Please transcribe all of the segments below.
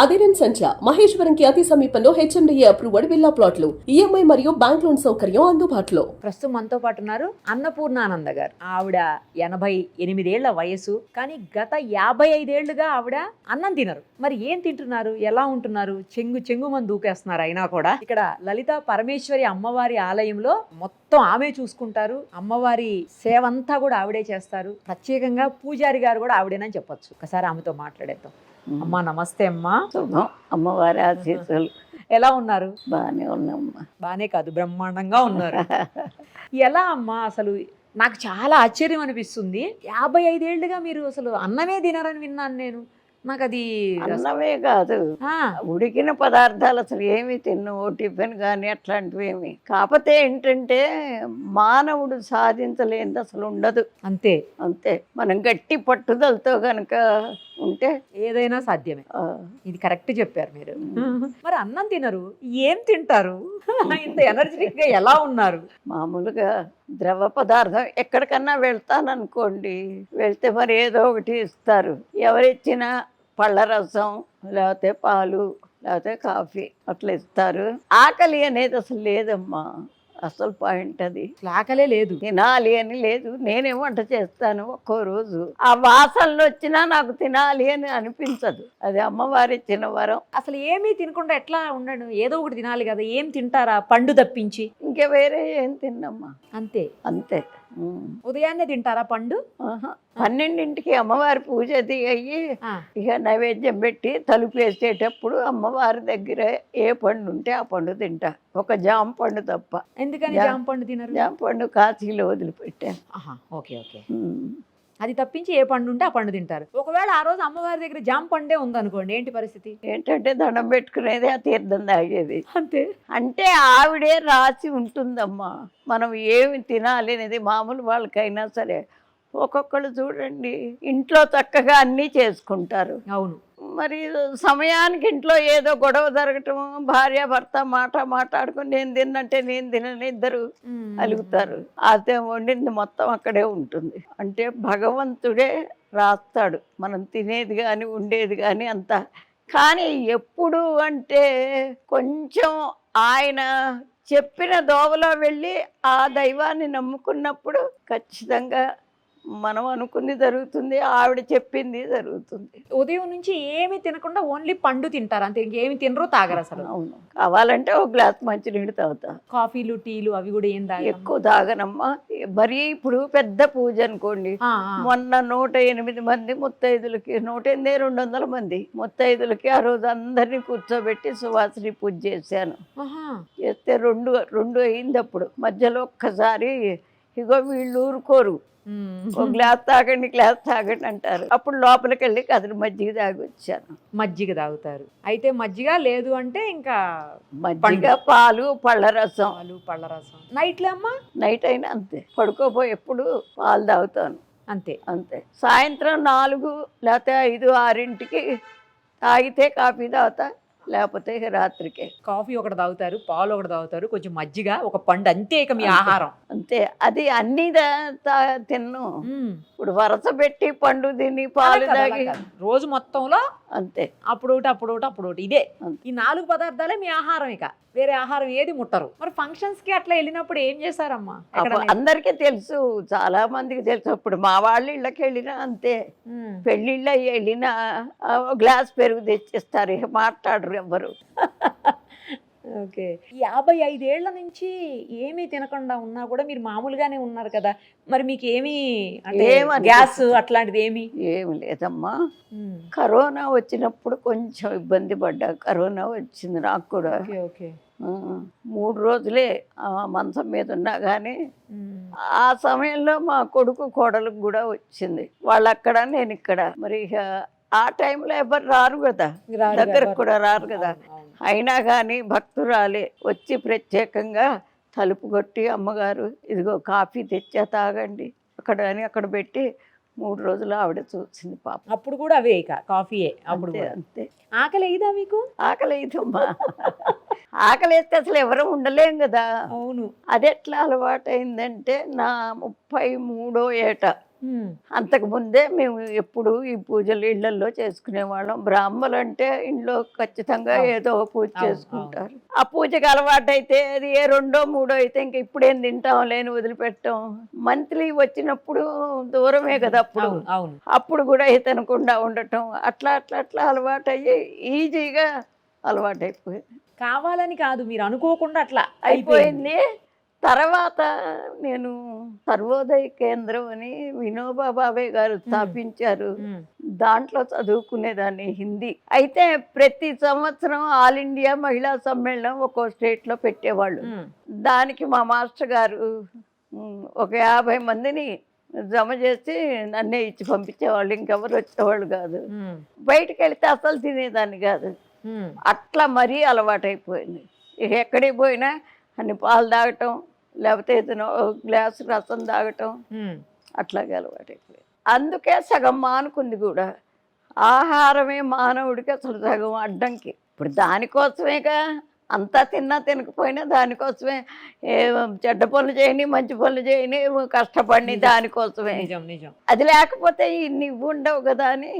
అదిరన్ సంచ మహేశ్వరంకి అతి సమీపంలో HMDA approved villa ప్లాట్లు ఈఎంఐ మరియు బ్యాంక్ లోన్ సౌకర్యం అందుబాటులో. ప్రస్తుతం మనతో పాటు ఉన్నారు అన్నపూర్ణానంద గారు. ఆవిడ 88 వయసు, కానీ గత 55 ఏళ్లుగా ఆవిడ అన్నం తినరు. మరి ఏం తింటున్నారు, ఎలా ఉంటున్నారు? చెంగు మంది దూకేస్తున్నారు. అయినా కూడా ఇక్కడ లలిత పరమేశ్వరి అమ్మవారి ఆలయంలో మొత్తం ఆమె చూసుకుంటారు. అమ్మవారి సేవ అంతా కూడా ఆవిడే చేస్తారు. ప్రత్యేకంగా పూజారి గారు కూడా ఆవిడేనని చెప్పొచ్చు. ఒకసారి ఆమెతో మాట్లాడేద్దాం. అమ్మా నమస్తే అమ్మా. శుభం. అమ్మవారి ఆశీస్సులు. ఎలా ఉన్నారు? బాగానే ఉన్నామ్మా. బానే కాదు, బ్రహ్మాండంగా ఉన్నారు. ఎలా అమ్మా? అసలు నాకు చాలా ఆశ్చర్యం అనిపిస్తుంది. 55 ఏళ్లుగా మీరు అసలు అన్నమే తినరని విన్నాను నేను. నాకు అది అన్నమే కాదు, ఉడికిన పదార్థాలు అసలు ఏమి తిన్నావు, టిఫిన్ కానీ అట్లాంటివి ఏమి. కాకపోతే ఏంటంటే మానవుడు సాధించలేనిది అసలు ఉండదు. అంతే అంతే. మనం గట్టి పట్టుదలతో కనుక ఉంటే ఏదైనా సాధ్యమే. ఇది కరెక్ట్ చెప్పారు మీరు. మరి అన్నం తినరు, ఏం తింటారు? ఇంత ఎనర్జెటిక్ గా ఎలా ఉన్నారు? మామూలుగా ద్రవ పదార్థం ఎక్కడికన్నా వెళ్తాననుకోండి, వెళ్తే మరి ఏదో ఒకటి ఇస్తారు. ఎవరిచ్చినా పళ్ళ రసం లేకపోతే పాలు లేకపోతే కాఫీ అట్లా ఇస్తారు. ఆకలి అనేది అసలు లేదమ్మా. అసలు పాయింట్ అది. ఆకలే లేదు, తినాలి అని లేదు. నేనే వంట చేస్తాను ఒక్కో రోజు. ఆ వాసనలు వచ్చినా నాకు తినాలి అని అనిపించదు. అది అమ్మవారి ఇచ్చిన వరం. అసలు ఏమీ తినకుండా ఎట్లా ఉండను? ఏదో ఒకటి తినాలి కదా. ఏం తింటారా? పండు తప్పించి ఇంకా వేరే ఏం తిన్నమ్మా. అంతే అంతే. ఉదయాన్నే తింటారా పండు? 12ంటికి అమ్మవారి పూజ అయ్యి ఇక నైవేద్యం పెట్టి తలుపు వేసేటప్పుడు అమ్మవారి దగ్గర ఏ పండు ఉంటే ఆ పండు తింటా. ఒక జామ పండు తప్ప. ఎందుకని జామ పండు తినరు? జామ పండు కాశీలో వదిలిపెట్టాను. Okay okay. అది తప్పించి ఏ పండు ఉంటే ఆ పండు తింటారు. ఒకవేళ ఆ రోజు అమ్మవారి దగ్గర జామ పండే ఉందనుకోండి, ఏంటి పరిస్థితి? ఏంటంటే దండం పెట్టుకునేది, ఆ తీర్థం తాగేది. అంతే. అంటే ఆవిడే రాసి ఉంటుందమ్మా మనం ఏమి తినాలి అనేది. మామూలు వాళ్ళకైనా సరే ఒక్కొక్కళ్ళు చూడండి ఇంట్లో చక్కగా అన్నీ చేసుకుంటారు. అవును. మరి సమయానికి ఇంట్లో ఏదో గొడవ జరగటం, భార్య భర్త మాట్లాడుకుని నేను తిన్నంటే నేను తినని ఇద్దరు అలుగుతారు. అదే వండింది మొత్తం అక్కడే ఉంటుంది. అంటే భగవంతుడే రాస్తాడు మనం తినేది కానీ ఉండేది కానీ అంతా. కానీ ఎప్పుడు అంటే కొంచెం ఆయన చెప్పిన దోవలో వెళ్ళి ఆ దైవాన్ని నమ్ముకున్నప్పుడు ఖచ్చితంగా మనం అనుకుంది జరుగుతుంది, ఆవిడ చెప్పింది జరుగుతుంది. ఉదయం నుంచి ఏమి తినకుండా ఓన్లీ పండు తింటారు అంతే, ఇంకేమి తినరు, తాగరు అసలు? అవును. కావాలంటే ఒక గ్లాస్ మంచినీళ్ళు తాగుతా. కాఫీలు టీలు అవి కూడా ఏం తాగరు? ఎక్కువ తాగనమ్మా. మరీ ఇప్పుడు పెద్ద పూజ అనుకోండి, మొన్న 108 మంది ముత్తైదులకి, 200 మంది ముత్తైదులకి ఆ రోజు అందరినీ కూర్చోబెట్టి సువాసిని పూజ చేశాను. చేస్తే రెండు అయింది. అప్పుడు మధ్యలో ఒక్కసారి ఇగో వీళ్ళు ఊరుకోరు, ఒక గ్లాస్ తాగండి అంటారు. అప్పుడు లోపలికి వెళ్ళి కదిరి మజ్జిగ తాగి వచ్చాను. మజ్జిగ తాగుతారు అయితే? మజ్జిగ లేదు అంటే ఇంకా మజ్జిగ, పాలు, పళ్ళ రసం. నైట్లో అమ్మా? నైట్ అయినా అంతే. పడుకోపోయి ఎప్పుడు పాలు తాగుతాను. అంతే అంతే. సాయంత్రం 4 లేకపోతే 5, 6ంటికి తాగితే కాఫీ తాగుతా, లేకపోతే రాత్రికే. కాఫీ ఒకటి తాగుతారు, పాలు ఒకటి తాగుతారు, కొంచెం మజ్జిగ, ఒక పండు, అంతే. ఇక మీ ఆహారం అంతే. అది అన్ని తిన్ను. ఇప్పుడు వరస పెట్టి పండు తిని పాలు తాగి రోజు మొత్తంలో అంతే. అప్పుడు ఇదే ఈ 4 పదార్థాలే మీ ఆహారం. ఇక వేరే ఆహారం ఏది ముట్టరు. మరి ఫంక్షన్స్ కి అట్లా వెళ్ళినప్పుడు ఏం చేశారమ్మా? అందరికీ తెలుసు, చాలా మందికి తెలుసు. ఇప్పుడు మా వాళ్ళ ఇళ్ళకి వెళ్ళినా అంతే. పెళ్ళిళ్ళ వెళ్ళినా గ్లాస్ పెరుగు తెచ్చిస్తారు, మాట్లాడరు ఎవ్వరు. ఓకే. 55 ఏళ్ల నుంచి ఏమీ తినకుండా ఉన్నా కూడా మీరు మామూలుగానే ఉన్నారు కదా. మరి మీకు ఏమీ గ్యాస్ అట్లాంటిది ఏమి లేదమ్మా. కరోనా వచ్చినప్పుడు కొంచెం ఇబ్బంది పడ్డా. కరోనా వచ్చింది నాకు కూడా. 3 రోజులే మంచం మీద ఉన్నా కానీ ఆ సమయంలో మా కొడుకు కోడలకు కూడా వచ్చింది. వాళ్ళు అక్కడ, నేను ఇక్కడ. మరి ఆ టైంలో ఎవరు రారు కదా, దగ్గరకు కూడా రారు కదా. అయినా కానీ భక్తురాలే వచ్చి ప్రత్యేకంగా తలుపు కొట్టి, అమ్మగారు ఇదిగో కాఫీ తెచ్చా తాగండి అక్కడ అని అక్కడ పెట్టి 3 రోజులు ఆవిడ చూసింది పాప. అప్పుడు కూడా అవే ఇక కాఫీయే? అప్పుడు అంతే. ఆకలి అయ్యిదా మీకు? ఆకలి అయ్యిదమ్మా. ఆకలి వేస్తే అసలు ఎవరు ఉండలేం కదా. అవును. అది ఎట్లా అలవాటు అయిందంటే నా 33వ ఏట అంతకు ముందే మేము ఎప్పుడు ఈ పూజలు ఇళ్లలో చేసుకునేవాళ్ళం. బ్రాహ్మలు అంటే ఇంట్లో ఖచ్చితంగా ఏదో ఒక పూజ చేసుకుంటారు. ఆ పూజకి అలవాటు అయితే అది ఏ 2, 3 అయితే ఇంక ఇప్పుడేం తింటాం లేని వదిలిపెట్టాం. మంత్లీ వచ్చినప్పుడు దూరమే కదా అప్పుడు కూడా తినకుండా ఉండటం అట్లా అట్లా అట్లా అలవాటు అయ్యి ఈజీగా అలవాటు అయిపోయింది. కావాలని కాదు, మీరు అనుకోకుండా అట్లా అయిపోయింది. తర్వాత నేను సర్వోదయ కేంద్రం అని వినోబా భావే గారు స్థాపించారు. దాంట్లో చదువుకునేదాన్ని హిందీ. అయితే ప్రతి సంవత్సరం ఆల్ ఇండియా మహిళా సమ్మేళనం ఒక్కో స్టేట్లో పెట్టేవాళ్ళు. దానికి మా మాస్టర్ గారు ఒక 50 మందిని జమ చేసి నన్నే ఇచ్చి పంపించేవాళ్ళు. ఇంకెవరు వచ్చేవాళ్ళు కాదు. బయటకు వెళితే అసలు తినేదాన్ని కాదు. అట్లా మరీ అలవాటైపోయింది. ఎక్కడికి పోయినా అన్ని పాలు తాగటం, లేకపోతే ఏదైనా గ్లాసు రసం తాగటం, అట్లాగే అలవాటైపోయింది. అందుకే సగం మానుకుంది కూడా. ఆహారమే మానవుడికి అసలు సగం అడ్డంకి. ఇప్పుడు దానికోసమేగా అంతా తిన్నా తినకపోయినా దానికోసమే చెడ్డ పనులు చేయని మంచి పనులు చేయని కష్టపడి దానికోసమే. అది లేకపోతే ఇన్ని ఉండవు కదా అని.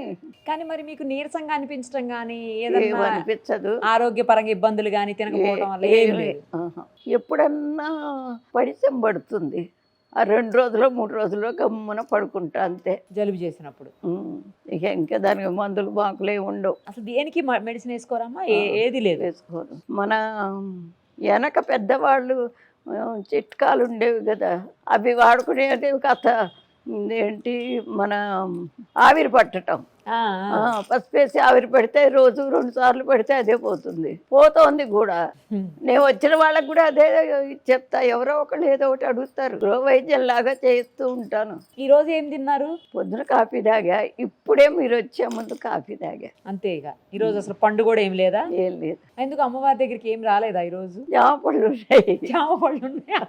కానీ మరి మీకు నీరసంగా అనిపించడం కానీ ఏదైనా అనిపించదు, ఆరోగ్యపరంగా ఇబ్బందులు కానీ తినకపోవడం వల్ల ఏం లేదు. ఎప్పుడన్నా పడిసం పడుతుంది, ఆ 2 రోజులు 3 రోజుల్లో గమ్మున పడుకుంటా అంతే. జలుబు చేసినప్పుడు ఇంకా దానికి మందులు బాకులే ఉండవు. అసలు దేనికి మెడిసిన్ వేసుకోరమ్మా? ఏది లేదు, వేసుకోరు. మన వెనక పెద్దవాళ్ళు చిట్కాలు ఉండేవి కదా, అవి వాడుకునేది కథ ఏంటి, మన ఆవిరి పట్టడం. పసిపేసి ఆవిరి పెడితే రోజు 2 సార్లు పెడితే అదే పోతోంది కూడా. నేను వచ్చిన వాళ్ళకి కూడా అదే చెప్తా. ఎవరో ఒకళ్ళు ఏదో ఒకటి అడుగుతారు. గృహ వైద్యం లాగా చేస్తూ ఉంటాను. ఈ రోజు ఏం తిన్నారు? పొద్దున కాఫీ తాగా. ఇప్పుడే మీరు వచ్చే ముందు కాఫీ తాగా అంతే. ఇక ఈ రోజు అసలు పండు కూడా ఏం లేదా? ఏం లేదు. ఎందుకు అమ్మవారి దగ్గరికి ఏం రాలేదా ఈ రోజు? జామ పళ్ళు ఉన్నాయి. జామ పళ్ళు ఉన్నాయా?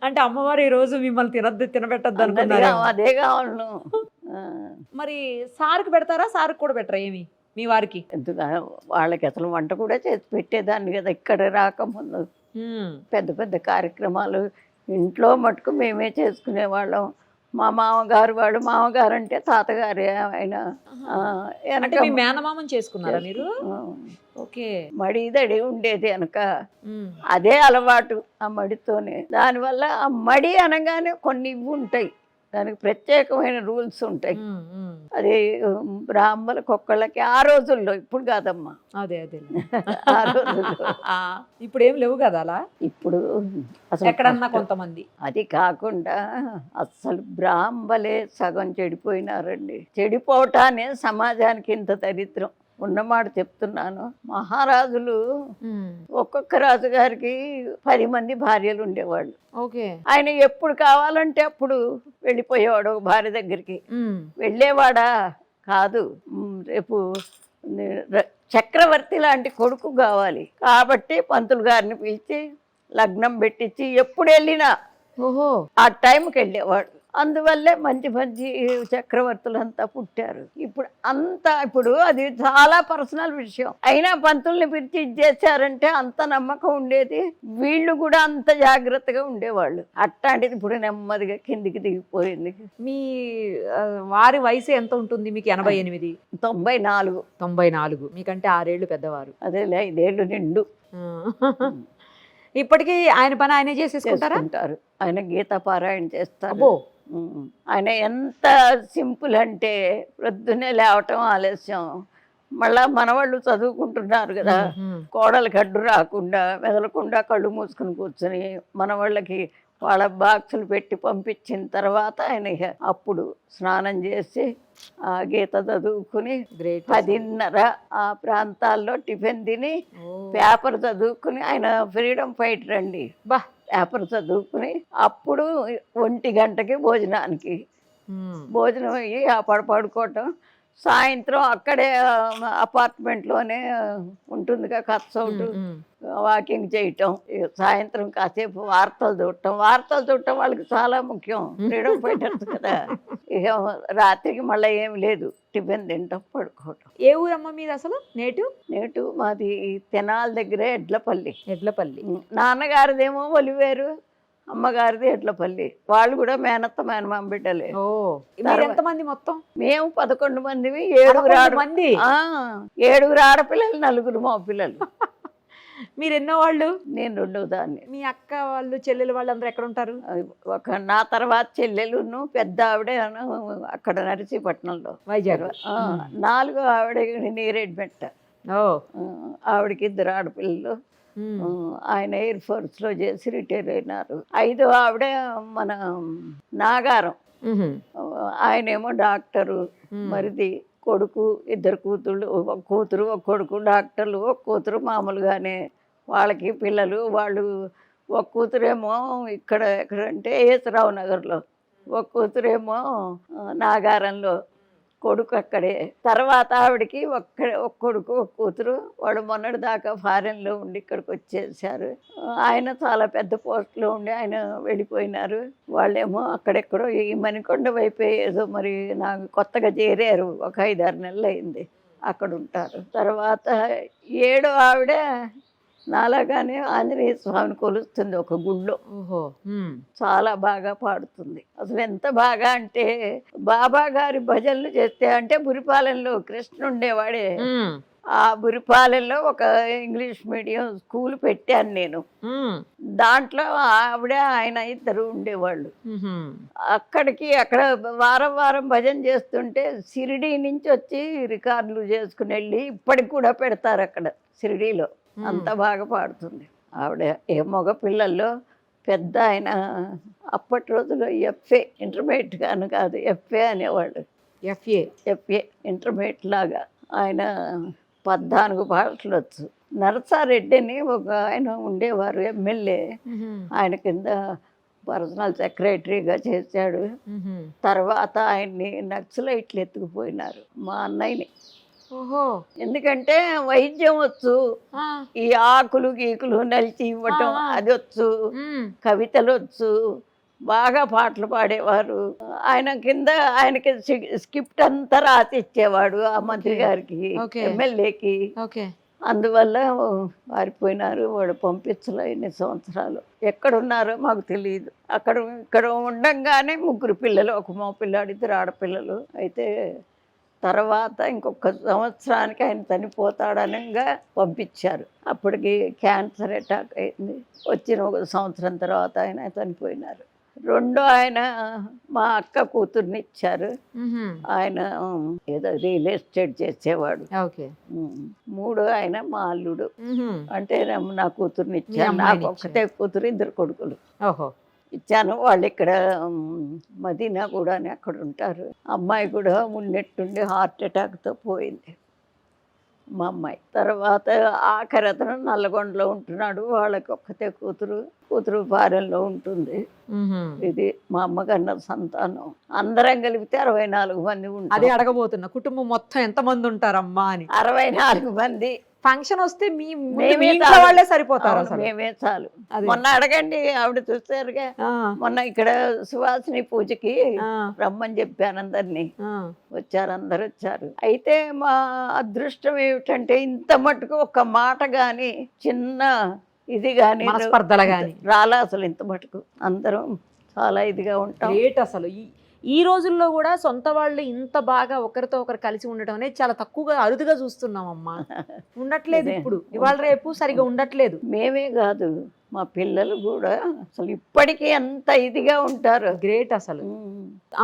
అంటే అమ్మవారు ఈ రోజు మిమ్మల్ని తినబెట్టద్దు అనుకున్నారు. అదే కావాలను. మరి సార్కి పెడతారా? సార్కి కూడా పెట్టరా ఏమి మీ వారికి? ఎందుకు వాళ్ళకి అసలు వంట కూడా చేసి పెట్టేదాన్ని కదా ఇక్కడ రాకముందు. పెద్ద పెద్ద కార్యక్రమాలు ఇంట్లో మటుకు మేమే చేసుకునేవాళ్ళం. మా మామగారు అంటే తాతగారు. ఆయన మేనమామని చేసుకున్నారా మీరు? ఓకే. మడిదడి ఉండేది వెనక, అదే అలవాటు ఆ మడితోనే. దానివల్ల ఆ మడి అనగానే కొన్ని ఇవి ఉంటాయి, దానికి ప్రత్యేకమైన రూల్స్ ఉంటాయి. అది బ్రాహ్మణులకు ఒక్కళ్ళకి ఆ రోజుల్లో, ఇప్పుడు కాదమ్మా. అదే ఆ రోజుల్లో. ఇప్పుడు ఏం లేవు కదా అలా. ఇప్పుడు అసలు ఎక్కడన్నా కొంతమంది. అది కాకుండా అసలు బ్రాహ్మలే సగం చెడిపోయినారండి. చెడిపోవటానే సమాజానికి ఇంత దరిద్రం ఉన్నమాట చెప్తున్నాను. మహారాజులు ఒక్కొక్క రాజుగారికి 10 మంది భార్యలు ఉండేవాళ్ళు. ఆయన ఎప్పుడు కావాలంటే అప్పుడు వెళ్ళిపోయేవాడు ఒక భార్య దగ్గరికి. వెళ్ళేవాడా కాదు. రేపు చక్రవర్తి లాంటి కొడుకు కావాలి కాబట్టి పంతులు గారిని పిలిచి లగ్నం పెట్టించి ఎప్పుడు వెళ్ళినా ఆ టైంకి వెళ్ళేవాడు. అందువల్లే మంచి మంచి చక్రవర్తులంతా పుట్టారు. ఇప్పుడు అది చాలా పర్సనల్ విషయం. అయినా పంతుల్ని పిలిచి ఇచ్చేసారంటే అంత నమ్మకం ఉండేది. వీళ్ళు కూడా అంత జాగ్రత్తగా ఉండేవాళ్ళు. అట్లాంటిది ఇప్పుడు నెమ్మదిగా కిందికి దిగిపోయింది. మీ వారి వయసు ఎంత ఉంటుంది మీకు? 88. 94. మీకంటే 6 ఏళ్ళు పెద్దవారు. అదేలే, 5 ఏళ్ళు నిండు. ఇప్పటికీ ఆయన పని ఆయనే చేసేసుకుంటారు. ఆయన గీతా పారాయణ చేస్తారు. ఆయన ఎంత సింపుల్ అంటే ప్రొద్దునే లేవటం ఆలస్యం. మళ్ళా మనవాళ్ళు చదువుకుంటున్నారు కదా, కోడలు గడ్డు రాకుండా మెదలకుండా కళ్ళు మూసుకుని కూర్చొని మనవాళ్ళకి వాళ్ళ బాక్సులు పెట్టి పంపించిన తర్వాత ఆయన అప్పుడు స్నానం చేసి ఆ గీత చదువుకుని 10:30 ఆ ప్రాంతాల్లో టిఫిన్ తిని పేపర్ చదువుకుని, ఆయన ఫ్రీడమ్ ఫైటర్ అండి. పేపర్ చదువుకుని అప్పుడు 1 గంటకి భోజనానికి భోజనం అయ్యి ఆ పడుకోవటం. సాయంత్రం అక్కడే అపార్ట్మెంట్లోనే ఉంటుందిగా కత్సౌట్, వాకింగ్ చేయటం. సాయంత్రం కాసేపు వార్తలు చూడటం వాళ్ళకి చాలా ముఖ్యం. ఫ్రీడమ్ ఫైటర్స్ కదా. ఇక రాత్రికి మళ్ళీ ఏం లేదు, టిఫిన్ తింటాం, పడుకోవటం. ఏ ఊరమ్మ మీది అసలు? నేటు మాది తెనాల దగ్గరే ఎడ్లపల్లి. నాన్నగారిదేమో ఒలివేరు, అమ్మగారిది ఎడ్లపల్లి. వాళ్ళు కూడా మేనత్త మేనమామ బిడ్డలే. ఓ మీరు ఎంతమంది మొత్తం? మేము 11 మందివి. 11 మంది. 7 ఆడపిల్లలు, 4 మా పిల్లలు. మీరు ఎన్నో వాళ్ళు? నేను 2వ దాన్ని. మీ అక్క వాళ్ళు చెల్లెలు వాళ్ళందరూ ఎక్కడ ఉంటారు? నా తర్వాత చెల్లెలును పెద్ద ఆవిడ అక్కడ నరసీపట్నంలో. వైజాగ్. 4 ఆవిడ నీరేడ్మెట్ట. ఆవిడకి 2 ఆడపిల్లలు. ఆయన ఎయిర్ ఫోర్స్లో చేసి రిటైర్ అయినారు. 5వ ఆవిడ మన నాగారం. ఆయనేమో డాక్టరు. మరిది కొడుకు, 2 కూతుళ్ళు, ఒక కూతురు ఒక కొడుకు డాక్టర్లు, ఒక కూతురు మామూలుగానే వాళ్ళకి పిల్లలు. వాళ్ళు ఒక కూతురేమో ఎక్కడంటే ఏసరావు నగర్లో, ఒక కూతురేమో నాగారంలో, కొడుకు అక్కడే. తర్వాత ఆవిడకి ఒక కొడుకు ఒక కూతురు. వాడు మొన్నటి దాకా ఫారెన్లో ఉండి ఇక్కడికి వచ్చేసారు. ఆయన చాలా పెద్ద పోస్ట్లో ఉండి ఆయన వెళ్ళిపోయినారు. వాళ్ళేమో అక్కడెక్కడో ఈ మణికొండ వైపు ఏదో మరి నాకు కొత్తగా చేరారు. ఒక 5-6 నెలలు అయింది అక్కడ ఉంటారు. తర్వాత 7వ ఆవిడ నాలాగానే ఆంజనేయ స్వామిని కొలుస్తుంది ఒక గుళ్ళో. చాలా బాగా పాడుతుంది. అసలు ఎంత బాగా అంటే బాబా గారి భజనలు చేస్తే, అంటే బురిపాలెంలో కృష్ణ ఉండేవాడే. ఆ బురిపాలెంలో ఒక ఇంగ్లీష్ మీడియం స్కూల్ పెట్టాను నేను. దాంట్లో ఆవిడ ఆయన 2 ఉండేవాళ్ళు. అక్కడ వారం వారం భజన చేస్తుంటే షిరిడీ నుంచి వచ్చి రికార్డులు చేసుకుని వెళ్ళి ఇప్పటికి కూడా పెడతారు అక్కడ షిరిడీలో. అంత బాగా పాడుతుంది ఆవిడ. ఏ మగ పిల్లల్లో పెద్ద ఆయన అప్పటి రోజుల్లో ఎఫ్ఏ, ఇంటర్మీడియట్ గాను కాదు, ఎఫ్ఏ అనేవాళ్ళు. ఎఫ్ఏ ఇంటర్మీడియట్ లాగా. ఆయన 14 భాషలు వచ్చు. నరసారెడ్డి అని ఒక ఆయన ఉండేవారు, ఎమ్మెల్యే. ఆయన కింద పర్సనల్ సెక్రటరీగా చేశాడు. తర్వాత ఆయన్ని నక్సలైట్లు ఎత్తుకుపోయినారు, మా అన్నయ్యని. ఎందుకంటే వైద్యం వచ్చు, ఈ ఆకులు గీకులు నలిచి ఇవ్వటం అది వచ్చు, కవితలు వచ్చు, బాగా పాటలు పాడేవారు. ఆయన కింద ఆయనకి స్క్రిప్ట్ అంతా రాసి ఇచ్చేవాడు ఆ మంత్రి గారికి, ఎమ్మెల్యేకి. అందువల్ల వారిపోయినారు. వాడు పంపించలే ఇన్ని సంవత్సరాలు. ఎక్కడున్నారో మాకు తెలియదు. ఇక్కడ ఉండంగానే 3 పిల్లలు, ఒక మగ పిల్లాడు, 2 ఆడపిల్లలు. అయితే తర్వాత ఇంకొక సంవత్సరానికి ఆయన చనిపోతాడనగా పంపించారు. అప్పటికి క్యాన్సర్ అటాక్ అయింది. వచ్చిన 1 సంవత్సరం తర్వాత ఆయన చనిపోయినారు. 2 ఆయన మా అక్క కూతుర్ని ఇచ్చారు. ఆయన ఏదో రియల్ ఎస్టేట్ చేసేవాడు. 3 ఆయన మా అల్లుడు. అంటే నా కూతుర్ని ఇచ్చారు. నాకు ఒక్కతే కూతురు, 2 కొడుకులు ఇచ్చాను. వాళ్ళు ఇక్కడ మదీనా కూడా అక్కడ ఉంటారు. అమ్మాయి కూడా ఉన్నట్టుండి హార్ట్ అటాక్తో పోయింది మా అమ్మాయి. తర్వాత ఆఖరి అతను నల్లగొండలో ఉంటున్నాడు. వాళ్ళకి ఒక్కతే కూతురు ఫారెన్లో ఉంటుంది. ఇది మా అమ్మకన్న సంతానం. అందరం కలిపితే 64 మంది ఉంటారు. అదే అడగబోతున్నా, కుటుంబం మొత్తం ఎంతమంది ఉంటారమ్మా అని. 64 మంది. ఫంక్షన్ వస్తే వాళ్ళే సరిపోతారు. మేమే చాలు. మొన్న అడగండి, ఆవిడ చూసారుగా. మొన్న ఇక్కడ సువాసిని పూజకి రమ్మని చెప్పాను అందరినీ. వచ్చారు, అందరు వచ్చారు. అయితే మా అదృష్టం ఏమిటంటే ఇంత మటుకు ఒక మాట గాని, చిన్న ఇది గాని, స్పర్ధలు గాని రాలా. అసలు ఇంత మటుకు అందరం చాలా ఇదిగా ఉంటాం. అసలు ఈ రోజుల్లో కూడా సొంత వాళ్ళు ఇంత బాగా ఒకరితో ఒకరు కలిసి ఉండటం అనేది చాలా తక్కువగా, అరుదుగా చూస్తున్నాం అమ్మా. ఉండట్లేదు ఇప్పుడు, ఇవాళ రేపు సరిగా ఉండట్లేదు. మేమే కాదు, మా పిల్లలు కూడా అసలు ఇప్పటికీ అంత ఇదిగా ఉంటారు. గ్రేట్ అసలు.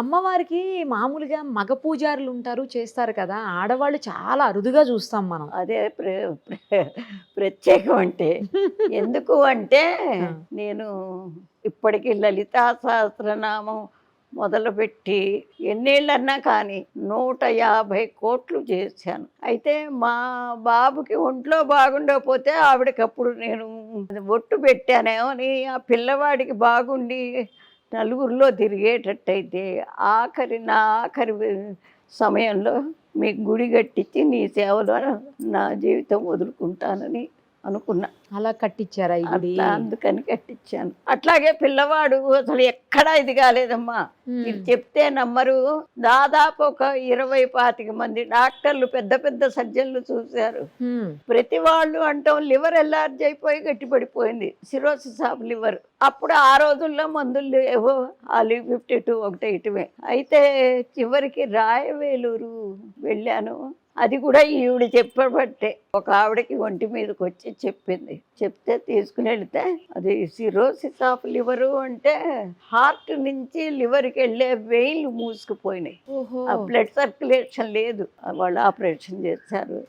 అమ్మవారికి మామూలుగా మగ పూజారులు ఉంటారు, చేస్తారు కదా. ఆడవాళ్ళు చాలా అరుదుగా చూస్తాం మనం. అదే ప్రత్యేకం అంటే. ఎందుకు అంటే నేను ఇప్పటికీ లలితా సహస్రనామం మొదలుపెట్టి ఎన్నేళ్ళన్నా కానీ 150 కోట్లు చేశాను. అయితే మా బాబుకి ఒంట్లో బాగుండకపోతే ఆవిడకప్పుడు నేను ఒట్టు పెట్టానేమో అని, ఆ పిల్లవాడికి బాగుండి నలుగురిలో తిరిగేటట్టయితే నా ఆఖరి సమయంలో మీకు గుడి కట్టించి నీ సేవలో నా జీవితం వదులుకుంటానని అనుకున్నా. అలా కట్టించారా ఈ గుడి? అట్లా అందుకని కట్టించాను. అట్లాగే పిల్లవాడు అసలు ఎక్కడా ఇది కాలేదమ్మా. ఇది చెప్తే నమ్మరు. దాదాపు ఒక 20-25 మంది డాక్టర్లు, పెద్ద పెద్ద సర్జన్లు చూశారు. ప్రతి వాళ్ళు అంటాం లివర్ ఎల్లార్జ్ అయిపోయి గట్టిపడిపోయింది, సిరోసిస్ ఆఫ్ లివర్. అప్పుడు ఆ రోజుల్లో మందులు ఏవో ఆలి 52 ఒకటి ఇటువే. అయితే చివరికి రాయవేలూరు వెళ్ళాను. అది కూడా ఈవిడ చెప్పబట్టే. ఒక ఆవిడకి ఒంటి మీదకి వచ్చి చెప్పింది. చెప్తే తీసుకుని వెళితే అది సిరోసిస్ ఆఫ్ లివరు అంటే హార్ట్ నుంచి లివర్కి వెళ్ళే వెయిన్లు మూసుకుపోయినాయి. ఆ బ్లడ్ సర్క్యులేషన్ లేదు. వాళ్ళు ఆపరేషన్ చేశారు.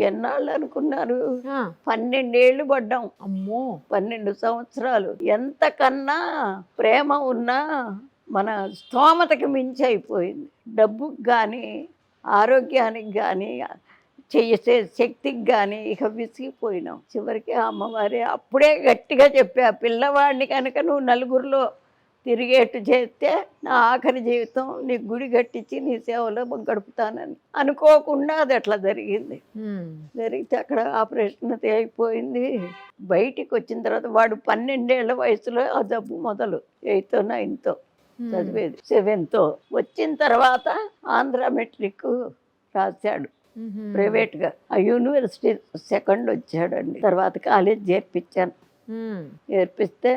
ఎన్నాళ్ళు అనుకున్నారు? 12 ఏళ్ళు పడ్డాం. అమ్మో, 12 సంవత్సరాలు. ఎంతకన్నా ప్రేమ ఉన్నా మన స్తోమతకి మించి అయిపోయింది. డబ్బుకి కానీ ఆరోగ్యానికి కానీ చేసే శక్తికి కానీ ఇక విసిగిపోయినాం. చివరికి అమ్మవారే అప్పుడే గట్టిగా చెప్పా, పిల్లవాడిని కనుక నువ్వు నలుగురిలో తిరిగేట్టు చేస్తే నా ఆఖరి జీవితం నీ గుడి కట్టించి నీ సేవలో గడుపుతానని. అనుకోకుండా అది అట్లా జరిగింది. జరిగితే అక్కడ ఆపరేషన్ అయిపోయింది. బయటికి వచ్చిన తర్వాత వాడు 12 ఏళ్ల వయసులో ఆ జబ్బు మొదలు 8th 9th చదివేది. 7th వచ్చిన తర్వాత ఆంధ్ర మెట్రిక్ రాశాడు ప్రైవేట్గా. ఆ యూనివర్సిటీ 2nd వచ్చాడండి. తర్వాత కాలేజ్ చేర్పించాను. చేర్పిస్తే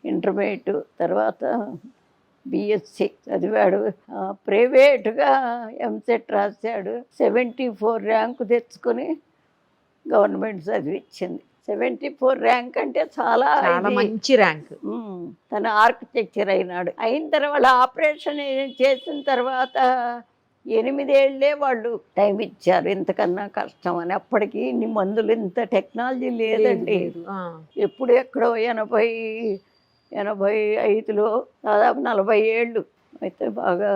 ఇంటర్మీడియట్ తర్వాత బిఎస్సి చదివాడు. ప్రైవేటుగా ఎంసెట్ రాశాడు. 74 ర్యాంకు తెచ్చుకొని గవర్నమెంట్ చదివించింది. 74 ర్యాంక్ అంటే చాలా మంచి ర్యాంక్. తన ఆర్కిటెక్చర్ అయినాడు. అయిన తర్వాత ఆపరేషన్ చేసిన తర్వాత 8 ఏళ్ళే వాళ్ళు టైం ఇచ్చారు. ఇంతకన్నా కష్టం అని. అప్పటికి ఇన్ని మందులు, ఇంత టెక్నాలజీ లేదండి. ఎప్పుడు ఎక్కడో 85లో దాదాపు 40 ఏళ్ళు. అయితే బాగా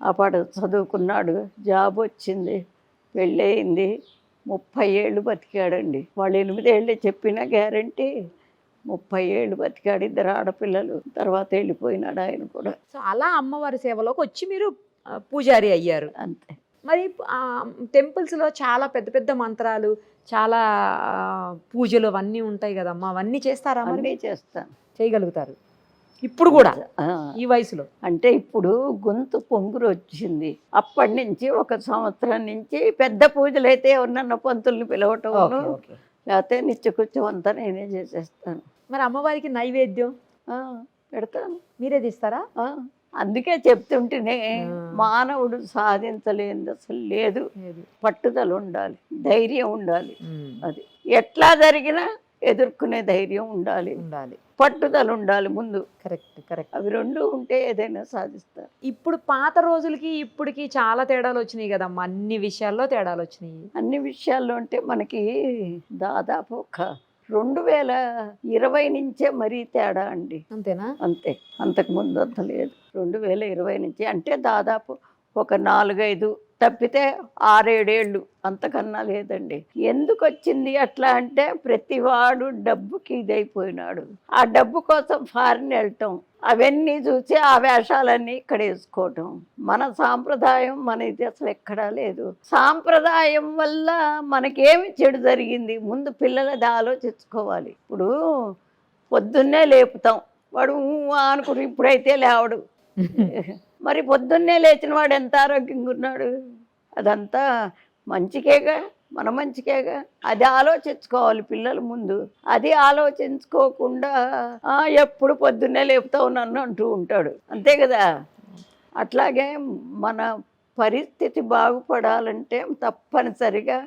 ఆ పాట చదువుకున్నాడు, జాబ్ వచ్చింది, పెళ్ళయింది. 30 ఏళ్ళు బతికాడండి. వాళ్ళు 8 ఏళ్ళే చెప్పిన గ్యారంటీ 30 ఏళ్ళు బతికాడు. 2 ఆడపిల్లలు. తర్వాత వెళ్ళిపోయినాడు ఆయన కూడా. సో అలా అమ్మవారి సేవలోకి వచ్చి మీరు పూజారి అయ్యారు. అంతే. మరి టెంపుల్స్లో చాలా పెద్ద పెద్ద మంత్రాలు, చాలా పూజలు అవన్నీ ఉంటాయి కదమ్మా, అవన్నీ చేస్తారా? అన్నీ చేస్తాను. చేయగలుగుతారు ఇప్పుడు కూడా ఈ వయసులో? అంటే ఇప్పుడు గొంతు పొంగురు వచ్చింది. అప్పటి నుంచి 1 సంవత్సరం నుంచి పెద్ద పూజలు అయితే ఎవరినన్నా పంతుల్ని పిలవటం, లేకపోతే నిత్యకృత్యం అంతా నేనే చేసేస్తాను. మరి అమ్మవారికి నైవేద్యం పెడతాను. మీరే తీస్తారా? అందుకే చెప్తుంటేనే మానవుడు సాధించలేనిది అసలు లేదు. పట్టుదల ఉండాలి, ధైర్యం ఉండాలి. అది ఎట్లా జరిగినా ఎదుర్కొనే ధైర్యం ఉండాలి, పట్టుదల ఉండాలి ముందు. కరెక్ట్. అవి 2 ఉంటే ఏదైనా సాధిస్తారు. ఇప్పుడు పాత రోజులకి ఇప్పటికి చాలా తేడాలు వచ్చినాయి కదమ్మా. అన్ని విషయాల్లో తేడాలు వచ్చినాయి. అన్ని విషయాల్లో అంటే మనకి దాదాపు ఒక 2020 నుంచే మరీ తేడా అండి. అంతేనా? అంతే. అంతకుముందు అంత లేదు. 2020 నుంచి అంటే దాదాపు ఒక 4-5 తప్పితే 6-7 ఏళ్ళు, అంతకన్నా లేదండి. ఎందుకు వచ్చింది అట్లా అంటే ప్రతివాడు డబ్బుకి ఇదైపోయినాడు. ఆ డబ్బు కోసం ఫారిన్ వెళ్ళటం, అవన్నీ చూసి ఆ వేషాలన్నీ ఇక్కడ వేసుకోవటం. మన సాంప్రదాయం మన ఇది అసలు ఎక్కడా లేదు. సాంప్రదాయం వల్ల మనకేమి చెడు జరిగింది ముందు పిల్లలది ఆలోచించుకోవాలి. ఇప్పుడు పొద్దున్నే లేపుతాం, వాడు అనుకుని ఇప్పుడైతే లేవడు. మరి పొద్దున్నే లేచిన వాడు ఎంత ఆరోగ్యంగా ఉన్నాడు? అదంతా మంచికేగా, మన మంచికేగా. అది ఆలోచించుకోవాలి పిల్లలు ముందు. అది ఆలోచించుకోకుండా ఎప్పుడు పొద్దున్నే లేపుతావు నన్ను అంటూ ఉంటాడు. అంతే కదా. అట్లాగే మన పరిస్థితి బాగుపడాలంటే తప్పనిసరిగా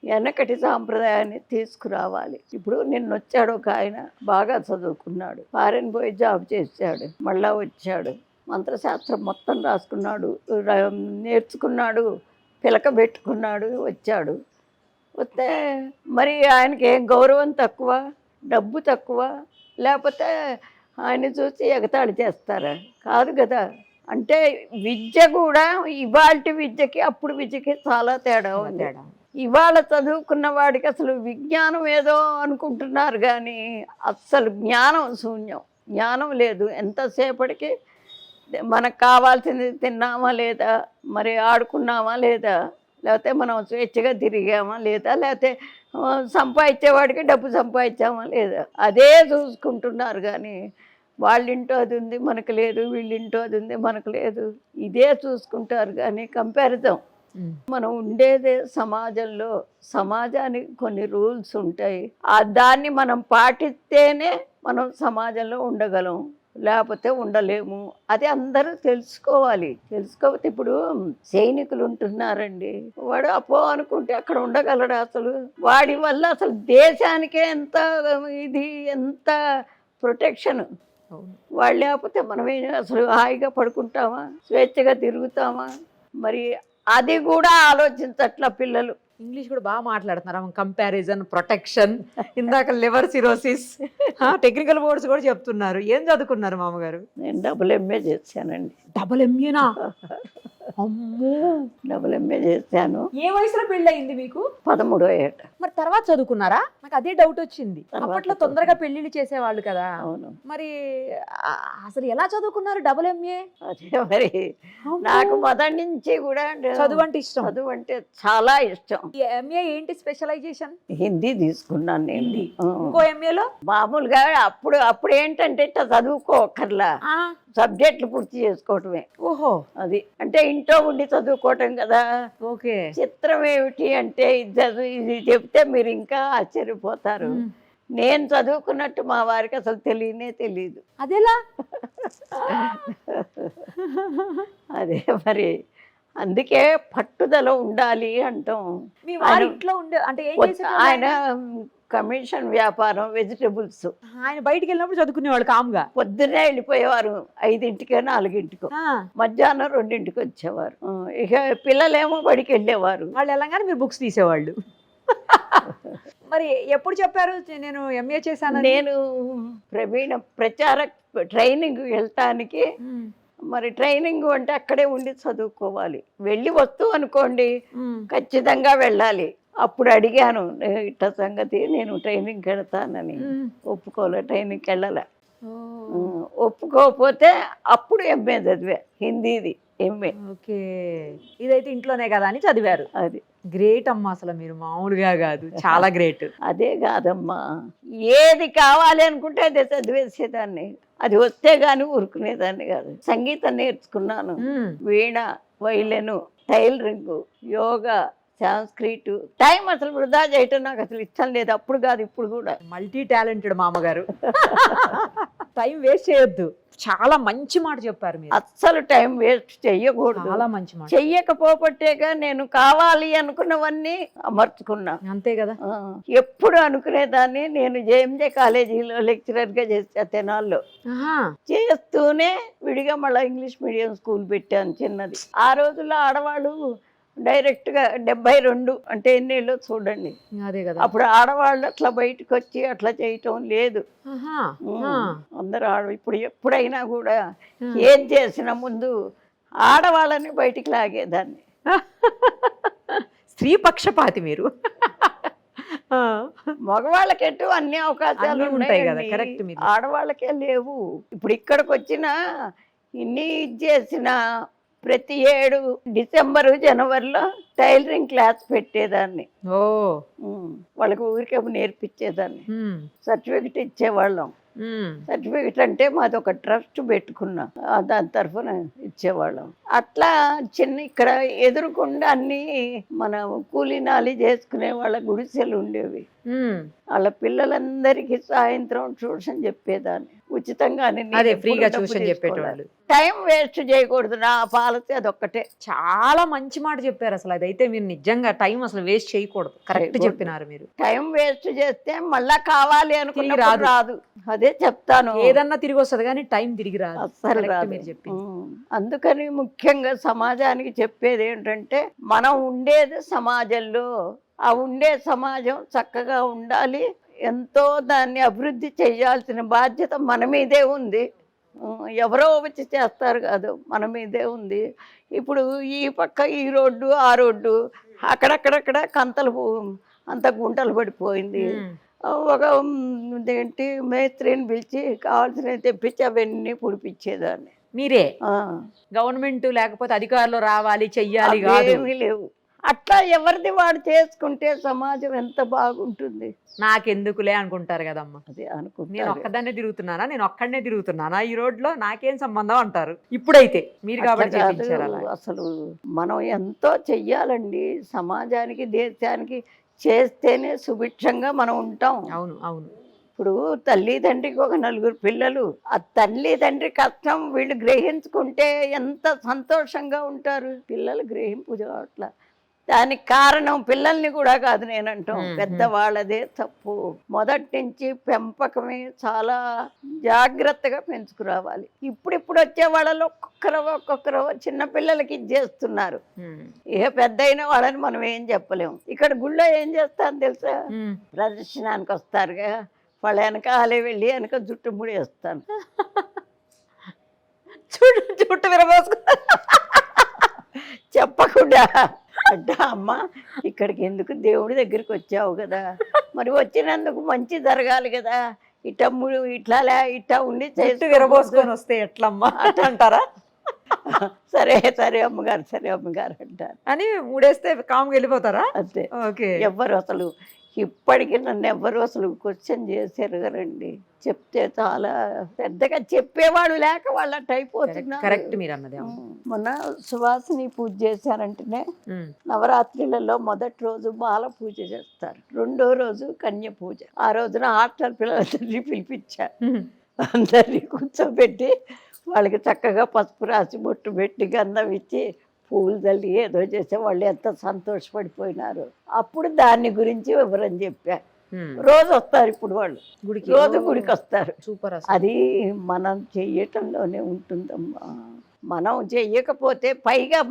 వెనకటి సాంప్రదాయాన్ని తీసుకురావాలి. ఇప్పుడు నిన్నొచ్చాడు ఒక ఆయన, బాగా చదువుకున్నాడు, ఫారెన్ పోయి జాబ్ చేశాడు, మళ్ళా వచ్చాడు, మంత్రశాస్త్రం మొత్తం రాసుకున్నాడు, నేర్చుకున్నాడు, పిలక పెట్టుకున్నాడు, వచ్చాడు. వస్తే మరి ఆయనకి ఏం గౌరవం తక్కువ, డబ్బు తక్కువ, లేకపోతే ఆయన చూసి ఎగతాళి చేస్తారా? కాదు కదా. అంటే విద్య కూడా ఇవాళ విద్యకి అప్పుడు విద్యకి చాలా తేడా ఉంది. ఇవాళ చదువుకున్న వాడికి అసలు విజ్ఞానం ఏదో అనుకుంటున్నారు కానీ అస్సలు జ్ఞానం శూన్యం. జ్ఞానం లేదు. ఎంతసేపటికి మనకు కావాల్సింది తిన్నామా లేదా, మరి ఆడుకున్నామా లేదా, లేకపోతే మనం స్వేచ్ఛగా తిరిగామా లేదా, లేకపోతే సంపాదించేవాడికి డబ్బు సంపాదించామా లేదా అదే చూసుకుంటున్నారు. కానీ వాళ్ళింటో అది ఉంది మనకు లేదు, వీళ్ళింటో అది ఉంది మనకు లేదు, ఇదే చూసుకుంటారు. కానీ కంపారిజన్ మనం ఉండేదే సమాజంలో, సమాజానికి కొన్ని రూల్స్ ఉంటాయి. దాన్ని మనం పాటిస్తేనే మనం సమాజంలో ఉండగలం, లేకపోతే ఉండలేము. అది అందరూ తెలుసుకోవాలి. తెలుసుకోకపోతే ఇప్పుడు సైనికులు ఉంటున్నారండి, వాడు అపో అనుకుంటే అక్కడ ఉండగలడు? అసలు వాడి వల్ల అసలు దేశానికే ఎంత ఇది, ఎంత ప్రొటెక్షన్. వాళ్ళు లేకపోతే మనమే అసలు హాయిగా పడుకుంటామా, స్వేచ్ఛగా తిరుగుతామా? మరి అది కూడా ఆలోచించట్ల పిల్లలు. ఇంగ్లీష్ కూడా బాగా మాట్లాడుతున్నారు. కంపారిజన్, ప్రొటెక్షన్, ఇందాక లివర్ సిరోసిస్, టెక్నికల్ వర్డ్స్ కూడా చెప్తున్నారు. ఏం చదువుకున్నారు మామగారు? నేను డబుల్ ఎంఏ చేశానండి. డబుల్ ఎంఏనా? అమ్మో, డబుల్ ఎంఏ చేశాను. ఏ వయసులో పెళ్ళి అయింది మీకు? 13వ ఏట. మరి తర్వాత చదువుకున్నారా? నాకు అదే డౌట్ వచ్చింది. తర్వాత అప్పట్లో తొందరగా పెళ్లిళ్ళు చేసేవాళ్ళు కదా. అవును. మరి అసలు ఎలా చదువుకున్నారు డబుల్ ఎంఏ? అదే మరి నాకు మొదటి నుంచి కూడా చదువు అంటే ఇష్టం. చదువు అంటే చాలా ఇష్టం. ఎంఏ ఏంటి స్పెషలైజేషన్? హిందీ తీసుకున్నాను నేను. హిందీ. ఇంకో ఎంఏలో మామూలుగా అప్పుడు ఏంటంటే ఇట్లా చదువుకోకర్లా, సబ్జెక్టులు పూర్తి చేసుకోవటమే. ఓహో, అది అంటే ఇంట్లో ఉండి చదువుకోవటం కదా. ఓకే. చిత్రం ఏమిటి అంటే ఇది చెప్తే మీరు ఇంకా ఆశ్చర్యపోతారు. నేను చదువుకున్నట్టు మా వారికి అసలు తెలియనే తెలియదు. అదేలా? అదే మరి అందుకే పట్టుదల ఉండాలి అంటాం. మీ వారి ఇంట్లో ఉండే అంటే ఏం చేసేవాళ్ళు ఆయన కమిషన్ వ్యాపారం, వెజిటబుల్స్. ఆయన బయటికి వెళ్ళినప్పుడు చదువుకునేవాళ్ళు కామ్గా. పొద్దున్నే వెళ్ళిపోయేవారు 5ంటికో 4ంటికో, మధ్యాహ్నం 2ంటికి వచ్చేవారు. ఇక పిల్లలేమో బడికి వెళ్ళేవారు. వాళ్ళు వెళ్ళగానే మీరు బుక్స్ తీసేవాళ్ళు. మరి ఎప్పుడు చెప్పారు నేను ఎంఏ చేశాను? నేను ప్రచార ట్రైనింగ్ వెళ్ళటానికి, మరి ట్రైనింగ్ అంటే అక్కడే ఉండి చదువుకోవాలి. వెళ్ళి వస్తూ అనుకోండి ఖచ్చితంగా వెళ్ళాలి. అప్పుడు అడిగాను ఇట్ట సంగతి, నేను ట్రైనింగ్కి వెళ్తానని. ఒప్పుకోలే, ట్రైనింగ్కి వెళ్ళాల. ఒప్పుకోకపోతే అప్పుడు ఎంఏ చదివా, హిందీది ఎంఏ. ఓకే, ఇదైతే ఇంట్లోనే కదా అని చదివారు. అది గ్రేట్ అమ్మా, అసలు మీరు మామూలుగా కాదు, చాలా గ్రేట్. అదే కాదమ్మా, ఏది కావాలి అనుకుంటే అదే చదివేసేదాన్ని. అది వస్తే గాని ఊరుకునేదాన్ని కాదు. సంగీతం నేర్చుకున్నాను, వీణ, వైలెను, టైలరింగ్, యోగా, సంస్కృత్. టైం అసలు వృధా చేయటం నాకు అసలు ఇష్టం లేదు. అప్పుడు కాదు, ఇప్పుడు కూడా. మల్టీ టాలెంటెడ్ మామగారు. టైం వేస్ట్ చేయొద్దు. చాలా మంచి మాట చెప్పారు మీరు. అస్సలు టైం వేస్ట్ చెయ్యకూడదు. చాలా మంచి మాట. చెయ్యకపోబట్టేగా నేను కావాలి అనుకున్నవన్నీ అమర్చుకున్నా. అంతే కదా. ఎప్పుడు అనుకునేదాన్ని. నేను జేఎంజే కాలేజీలో లెక్చరర్ గా చేసా తెనాల్లో. చేస్తూనే విడిగా మళ్ళీ ఇంగ్లీష్ మీడియం స్కూల్ పెట్టాను, చిన్నది. ఆ రోజుల్లో ఆడవాళ్ళు డైరెక్ట్ గా 72 అంటే ఎన్నేళ్ళో చూడండి. అదే కదా. అప్పుడు ఆడవాళ్ళు అట్లా బయటకు వచ్చి అట్లా చేయటం లేదు. అందరూ ఇప్పుడు ఎప్పుడైనా కూడా ఏం చేసినా ముందు ఆడవాళ్ళని బయటికి లాగేదాన్ని. స్త్రీ పక్షపాతి మీరు. మగవాళ్ళకెట్టు అన్ని అవకాశాలు ఉంటాయి కదా, కరెక్ట్. ఆడవాళ్ళకే లేవు. ఇప్పుడు ఇక్కడికి వచ్చిన ఇన్ని చేసిన ప్రతి ఏడు డిసెంబరు, జనవరిలో టైలరింగ్ క్లాస్ పెట్టేదాన్ని. వాళ్ళకి ఊరికే నేర్పించేదాన్ని. సర్టిఫికెట్ ఇచ్చేవాళ్ళం. సర్టిఫికెట్ అంటే మాది ఒక ట్రస్ట్ పెట్టుకున్నా, దాని తరఫున ఇచ్చేవాళ్ళం. అట్లా చిన్న ఇక్కడ ఎదురుకుండా అన్ని మన కూలీనాలి చేసుకునే వాళ్ళ గుడిసెలు ఉండేవి. వాళ్ళ పిల్లలందరికీ సాయంత్రం ట్యూషన్ చెప్పేదాన్ని ఉచితంగానే. ఫ్రీగా ట్యూషన్ చెప్పేటోళ్ళు. టైం వేస్ట్ చేయకూడదు, నా పాలసీ అదొక్కటే. చాలా మంచి మాట చెప్పారు. అసలు అదైతే మీరు నిజంగా టైం అసలు వేస్ట్ చేయకూడదు. కరెక్ట్ చెప్పినారు మీరు. టైం వేస్ట్ చేస్తే మళ్ళా కావాలి అనుకుని రాదు. అదే చెప్తాను, ఏదన్నా తిరిగి వస్తుంది కానీ టైం తిరిగి రాదు. అసలు రాదు. అందుకని ముఖ్యంగా సమాజానికి చెప్పేది ఏంటంటే, మనం ఉండేది సమాజంలో, ఆ ఉండే సమాజం చక్కగా ఉండాలి. ఎంతో దాన్ని అభివృద్ధి చేయాల్సిన బాధ్యత మన మీదే ఉంది. ఎవరో వచ్చి చేస్తారు కాదు, మన మీదే ఉంది. ఇప్పుడు ఈ పక్క ఈ రోడ్డు, ఆ రోడ్డు, అక్కడక్కడక్కడ కంతలు అంత గుంటలు పడిపోయింది. ఒక ఏంటి మేస్త్రిని పిలిచి కావాల్సినవి తెప్పించి అవన్నీ పుడిపించేదాన్ని. మీరే? గవర్నమెంట్ లేకపోతే అధికారులు రావాలి చెయ్యాలి కాదు, ఏమీ లేవు. అట్లా ఎవరిది వాడు చేసుకుంటే సమాజం ఎంత బాగుంటుంది. నాకెందుకులే అనుకుంటారు కదమ్మా. అదే నేను అనుకుంటా. ఒక్కదాన్నే తిరుగుతున్నానా, నేను ఒక్కడనే తిరుగుతున్నానా ఈ రోడ్లో, నాకేం సంబంధం అంటారు. ఇప్పుడైతే మీరు కాబట్టి చేయించారు అలా. అసలు మనం ఎంతో చెయ్యాలండి సమాజానికి, దేశానికి. చేస్తేనే సుభిక్షంగా మనం ఉంటాం. అవును అవును. ఇప్పుడు తల్లిదండ్రికి ఒక 4 పిల్లలు, ఆ తల్లిదండ్రి కష్టం వీళ్ళు గ్రహించుకుంటే ఎంత సంతోషంగా ఉంటారు. పిల్లలు గ్రహింపు అట్లా. దానికి కారణం పిల్లల్ని కూడా కాదు నేనంటాం, పెద్దవాళ్ళదే తప్పు. మొదటి నుంచి పెంపకమే చాలా జాగ్రత్తగా పెంచుకురావాలి. ఇప్పుడు వచ్చే వాళ్ళలో ఒక్కొక్కరు చిన్న పిల్లలకి ఇచ్చేస్తున్నారు. ఏ పెద్ద అయిన వాళ్ళని మనం ఏం చెప్పలేము. ఇక్కడ గుళ్ళో ఏం చేస్తాను తెలుసా, ప్రదర్శనానికి వస్తారుగా, వాళ్ళ వెనకాలే వెళ్ళి వెనక జుట్టు ముడేస్తాను. చుట్టు విరబోసుకు చెప్పకుండా అంటే అమ్మ ఇక్కడికి ఎందుకు, దేవుడి దగ్గరికి వచ్చావు కదా, మరి వచ్చినందుకు మంచి జరగాలి కదా, ఇట్లా ఉండి చుట్టు విరబోసుకొని వస్తే ఎట్లమ్మా అంటారా? సరే సరే అమ్మగారు అంటారు అని మూడేస్తే కామ్గా వెళ్ళిపోతారా? అంతే. ఓకే. ఎవ్వరు అసలు ఇప్పటికీ నన్ను ఎవ్వరు అసలు క్వశ్చన్ చేశారు కదండి. చెప్తే చాలా పెద్దగా చెప్పేవాడు లేక వాళ్ళ అయిపోతున్నారు. కరెక్ట్ మీరు అన్నది. మొన్న సువాసిని పూజ చేశారంటేనే నవరాత్రులలో మొదటి రోజు బాల పూజ చేస్తారు, రెండో రోజు కన్య పూజ. ఆ రోజున హాస్టల్ పిల్లలందరినీ పిలిపించారు. అందరినీ కూర్చోబెట్టి వాళ్ళకి చక్కగా పసుపు రాసి బొట్టు పెట్టి గంధం ఇచ్చి పూలు తల్లి ఏదో చేసే వాళ్ళు ఎంత సంతోషపడిపోయినారు. అప్పుడు దాన్ని గురించి వివరం చెప్పారు. రోజు వస్తారు ఇప్పుడు వాళ్ళు, రోజు గుడికి వస్తారు. సూపర్. అది మనం చెయ్యటంలోనే ఉంటుందమ్మా. మనం చెయ్యకపోతే పైగా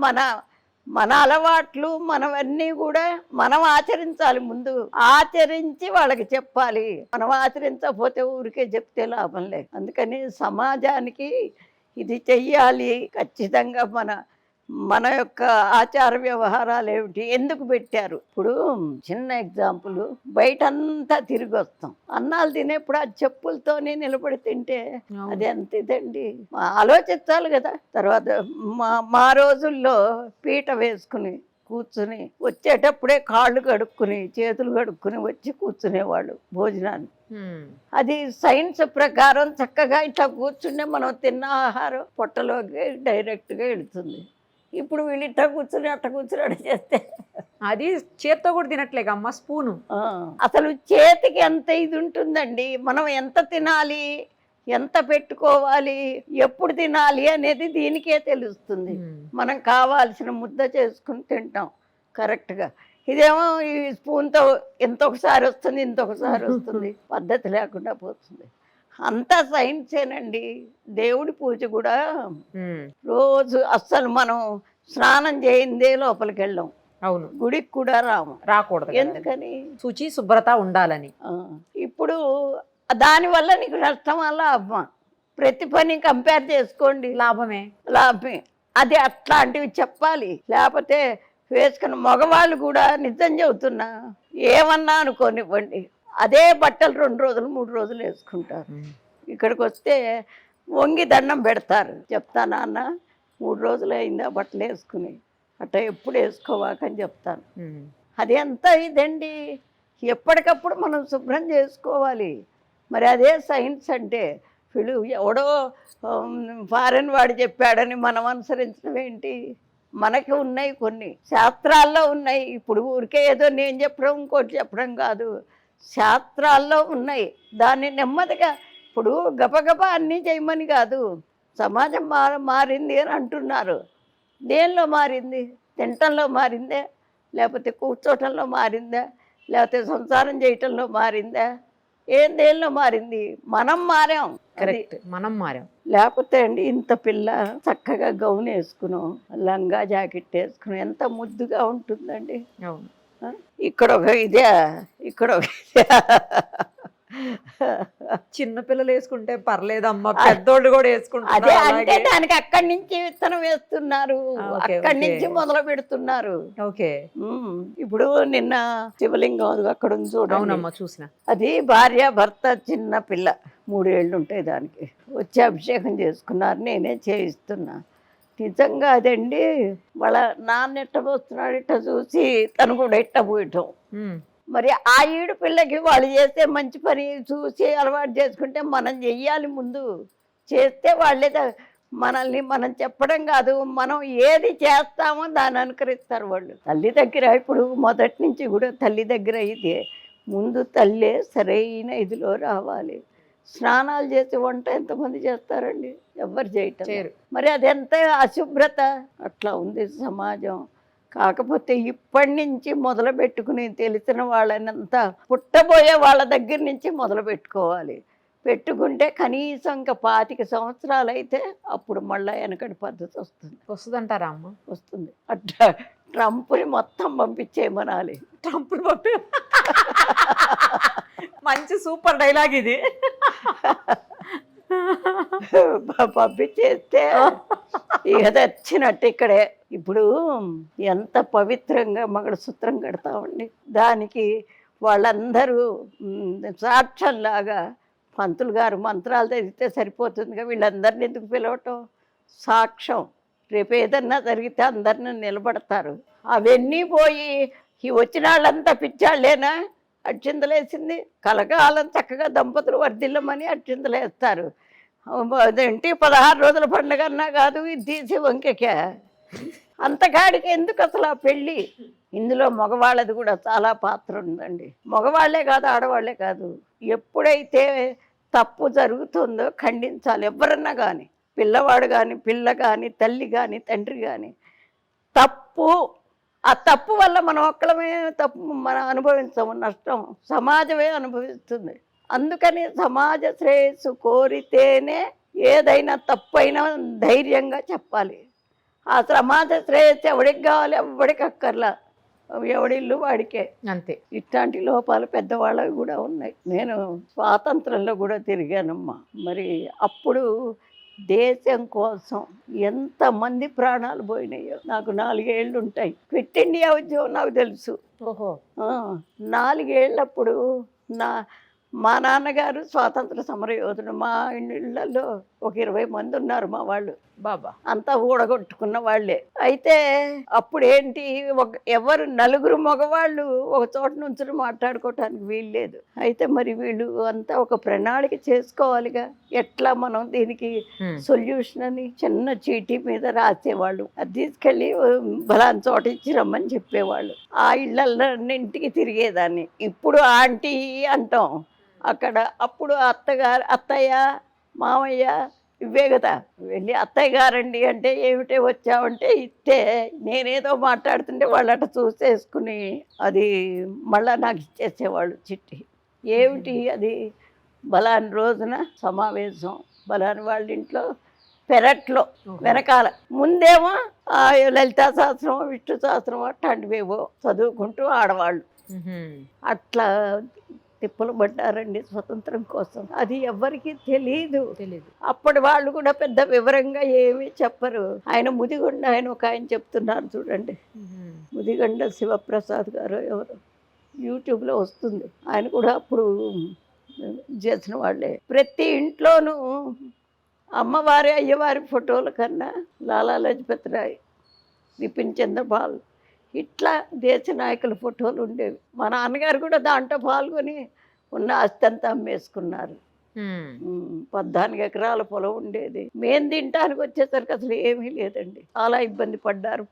మన అలవాట్లు మనవన్నీ కూడా మనం ఆచరించాలి. ముందు ఆచరించి వాళ్ళకి చెప్పాలి. మనం ఆచరించకపోతే ఊరికే చెప్తే లాభం లేదు. అందుకని సమాజానికి ఇది చెయ్యాలి ఖచ్చితంగా. మన యొక్క ఆచార వ్యవహారాలు ఏమిటి, ఎందుకు పెట్టారు. ఇప్పుడు చిన్న ఎగ్జాంపుల్, బయటంతా తిరిగి వస్తాం, అన్నాలు తినేప్పుడు ఆ చెప్పులతోనే నిలబడి తింటే అది ఎంత ఇదండి. ఆలోచించాలి కదా. తర్వాత మా రోజుల్లో పీట వేసుకుని కూర్చుని వచ్చేటప్పుడే కాళ్ళు కడుక్కుని చేతులు కడుక్కుని వచ్చి కూర్చునేవాళ్ళు భోజనాన్ని. అది సైన్స్ ప్రకారం చక్కగా ఇట్లా కూర్చుంటే మనం తిన్న ఆహారం పొట్టలోకి డైరెక్ట్గా వెళుతుంది. ఇప్పుడు వీళ్ళు ఇట్లా కూర్చుని అట్ట కూర్చుని అట్ట చేస్తే అది చేత్తో కూడా తినట్లేక అమ్మ, స్పూను. అసలు చేతికి ఎంత ఇది ఉంటుందండి. మనం ఎంత తినాలి, ఎంత పెట్టుకోవాలి, ఎప్పుడు తినాలి అనేది దీనికే తెలుస్తుంది. మనం కావాల్సిన ముద్ద చేసుకుని తింటాం కరెక్ట్గా. ఇదేమో ఈ స్పూన్తో ఇంతొకసారి వస్తుంది, ఇంతొకసారి వస్తుంది, పద్ధతి లేకుండా పోతుంది. అంతా సైన్సేనండి. దేవుడి పూజ కూడా రోజు అస్సలు మనం స్నానం చేయిందే లోపలికి వెళ్ళాం. అవును. గుడికి కూడా రాకూడదు. ఎందుకని? శుచి శుభ్రత ఉండాలని. ఇప్పుడు దానివల్ల నీకు నష్టం వల్ల అమ్మ, ప్రతి పని కంపేర్ చేసుకోండి, లాభమే. అది అట్లాంటివి చెప్పాలి. లేకపోతే వేసుకున్న మగవాళ్ళు కూడా నిజం చెబుతున్నా, ఏమన్నా అనుకోనివ్వండి, అదే బట్టలు 2 రోజులు 3 రోజులు వేసుకుంటారు. ఇక్కడికి వస్తే వంగి దండం పెడతారు. చెప్తా నాన్న 3 రోజులు అయిందా బట్టలు వేసుకుని, అట్ట ఎప్పుడు వేసుకోవాకని చెప్తాను. అది ఎంత ఇదండి. ఎప్పటికప్పుడు మనం శుభ్రం చేసుకోవాలి. మరి అదే సైన్స్ అంటే. వీళ్ళు ఎవడో ఫారెన్ వాడు చెప్పాడని మనం అనుసరించడం ఏంటి? మనకి ఉన్నాయి కొన్ని శాస్త్రాల్లో ఉన్నాయి. ఇప్పుడు ఊరికే ఏదో నేను చెప్పడం ఇంకోటి చెప్పడం కాదు, శాస్త్రాల్లో ఉన్నాయి. దాన్ని నెమ్మదిగా, ఇప్పుడు గబగబా అన్నీ చేయమని కాదు. సమాజం మారింది అని అంటున్నారు. దేనిలో మారింది? తినటంలో మారిందా, లేకపోతే కూర్చోటంలో మారిందా, లేకపోతే సంసారం చేయటంలో మారిందా? దేనిలో మారింది? మనం మారాం. కరెక్ట్, మనం మారాం. లేకపోతే అండి ఇంత పిల్ల చక్కగా గౌన్ వేసుకున్నాం, లంగా జాకెట్ వేసుకున్నాం, ఎంత ముద్దుగా ఉంటుందండి. అవును. ఇక్కడ ఒక ఇదే, ఇక్కడ ఒక చిన్న పిల్లలు వేసుకుంటే పర్లేదమ్మా, పెద్దోళ్ళు కూడా వేసుకుంటారు. అదే అంటే దానికి అక్కడి నుంచి విత్తనం వేస్తున్నారు, అక్కడి నుంచి మొదలు పెడుతున్నారు. ఓకే. ఇప్పుడు నిన్న శివలింగం అక్కడ ఉంది చూడండి, చూసిన. అది భార్య భర్త, చిన్న పిల్ల 3 ఏళ్ళు ఉంటాయి దానికి, వచ్చి అభిషేకం చేసుకున్నారు. నేనే చేయిస్తున్నా. నిజంగా అదండి. వాళ్ళ నాన్న ఎట్ట పోస్తున్నాడు ఇట్ట చూసి తను కూడా ఇట్ట పోయటం. మరి ఆ ఈడు పిల్లకి వాళ్ళు చేస్తే మంచి పని చూసి అలవాటు చేసుకుంటే మనం చెయ్యాలి ముందు. చేస్తే వాళ్ళే మనల్ని మనం చెప్పడం కాదు, మనం ఏది చేస్తామో దాన్ని అనుకరిస్తారు వాళ్ళు. తల్లి దగ్గర ఇప్పుడు మొదటి నుంచి కూడా తల్లి దగ్గర అయితే ముందు తల్లే సరైన ఇదిలో రావాలి. స్నానాలు చేసి వంట ఎంతమంది చేస్తారండి? ఎవరు చేయటం. మరి అదెంత అశుభ్రత. అట్లా ఉంది సమాజం. కాకపోతే ఇప్పటి నుంచి మొదలు పెట్టుకుని తెలిసిన వాళ్ళనంతా పుట్టబోయే వాళ్ళ దగ్గర నుంచి మొదలు పెట్టుకోవాలి. పెట్టుకుంటే కనీసం ఇంకా 25 సంవత్సరాలు అయితే అప్పుడు మళ్ళీ వెనకటి పద్ధతి వస్తుందంటారా అమ్మ? వస్తుంది. అట్లా ట్రంప్ని మొత్తం పంపించేయమనాలి. ట్రంప్ని మంచి సూపర్ డైలాగ్ ఇది. పంపించేస్తే ఇక వచ్చినట్టు ఇక్కడే. ఇప్పుడు ఎంత పవిత్రంగా మంగళసూత్రం కడతామండి. దానికి వాళ్ళందరూ సాక్ష్యంలాగా పంతులు గారు మంత్రాలు చదివితే సరిపోతుందిగా, వీళ్ళందరినీ ఎందుకు పిలవటం? సాక్ష్యం. రేపు ఏదన్నా జరిగితే అందరిని నిలబడతారు. అవన్నీ పోయి ఈ వచ్చిన వాళ్ళంతా పిచ్చాళ్ళేనా అక్షింతలేసింది? కలకాలం చక్కగా దంపతులు వర్ధిల్లమని అక్షింతలేస్తారు. అదేంటి 16 రోజుల పండుగ అన్నా కాదు, ఇది తీసి వంకెకే. అంతకాడికి ఎందుకు అసలు ఆ పెళ్ళి? ఇందులో మగవాళ్ళది కూడా చాలా పాత్ర ఉందండి. మగవాళ్లే కాదు, ఆడవాళ్లే కాదు. ఎప్పుడైతే తప్పు జరుగుతుందో ఖండించాలి. ఎవరన్నా కానీ, పిల్లవాడు కానీ, పిల్ల కానీ, తల్లి కానీ, తండ్రి కానీ. తప్పు, ఆ తప్పు వల్ల మనం ఒక్కలమే తప్పు మనం అనుభవించము, నష్టం సమాజమే అనుభవిస్తుంది. అందుకని సమాజ శ్రేయస్సు కోరితేనే ఏదైనా తప్పైనా ధైర్యంగా చెప్పాలి. ఆ సమాజ శ్రేయస్సు ఎవడికి కావాలి? ఎవడికి అక్కర్లా, ఎవడిల్లు వాడికే. అంతే. ఇట్లాంటి లోపాలు పెద్దవాళ్ళవి కూడా ఉన్నాయి. నేను స్వాతంత్రంలో కూడా తిరిగానమ్మా. మరి అప్పుడు దేశం కోసం ఎంతమంది ప్రాణాలు పోయినాయో. నాకు 4 ఏళ్ళు ఉంటాయి. క్విట్ ఇండియా ఉద్యోగం నాకు తెలుసు. ఓహో. 4 ఏళ్ళప్పుడు మా నాన్నగారు స్వాతంత్ర సమరయోధుడు. మా ఇళ్ళల్లో ఒక 20 మంది ఉన్నారు మా వాళ్ళు. బాబా అంతా ఊడగొట్టుకున్న వాళ్ళే. అయితే అప్పుడు ఏంటి, ఎవరు 4 మగవాళ్ళు ఒక చోట నుంచి మాట్లాడుకోవటానికి వీలు లేదు. అయితే మరి వీళ్ళు అంతా ఒక ప్రణాళిక చేసుకోవాలిగా, ఎట్లా మనం దీనికి సొల్యూషన్ అని చిన్న చీటీ మీద రాసేవాళ్ళు. అది తీసుకెళ్ళి బలాన్ చోట ఇచ్చి రమ్మని చెప్పేవాళ్ళు. ఆ ఇళ్ళన్నింటికి తిరిగేదాన్ని. ఇప్పుడు ఆంటీ అంటాం అక్కడ. అప్పుడు అత్తయ్య మామయ్య ఇవే కదా. వెళ్ళి అత్తయ్య గారండి అంటే ఏమిటే వచ్చావంటే ఇస్తే నేనేదో మాట్లాడుతుంటే వాళ్ళు అట్లా చూసేసుకుని అది మళ్ళా నాకు ఇచ్చేసేవాళ్ళు చిట్టి. ఏమిటి అది? బలాని రోజున సమావేశం, బలాని వాళ్ళ ఇంట్లో పెరట్లో వెనకాల. ముందేమో లలితా శాస్త్రం, విష్ణు శాస్త్రం అట్లాంటివేవో చదువుకుంటూ ఆడవాళ్ళు అట్లా తిప్పలు పడ్డారండి స్వతంత్రం కోసం. అది ఎవరికి తెలీదు. అప్పటి వాళ్ళు కూడా పెద్ద వివరంగా ఏమీ చెప్పరు. ఆయన ముదిగొండ ఆయన ఒక ఆయన చెప్తున్నారు చూడండి, ముదిగొండ శివప్రసాద్ గారు ఎవరు, యూట్యూబ్లో వస్తుంది. ఆయన కూడా అప్పుడు చేసిన వాళ్ళే. ప్రతి ఇంట్లోనూ అమ్మవారి అయ్యవారి ఫోటోల కన్నా లాలా లజపతి రాయ్, బిపిన్ చంద్రపాల్ ఇట్లా దేశ నాయకుల ఫోటోలు ఉండేవి. మా నాన్నగారు కూడా దాంట్లో పాల్గొని ఉన్న ఆస్తి అంతా అమ్మేసుకున్నారు. 14 ఎకరాల పొలం ఉండేది. మేము తినటానికి వచ్చేసరికి అసలు ఏమీ లేదండి. చాలా ఇబ్బంది పడ్డారు.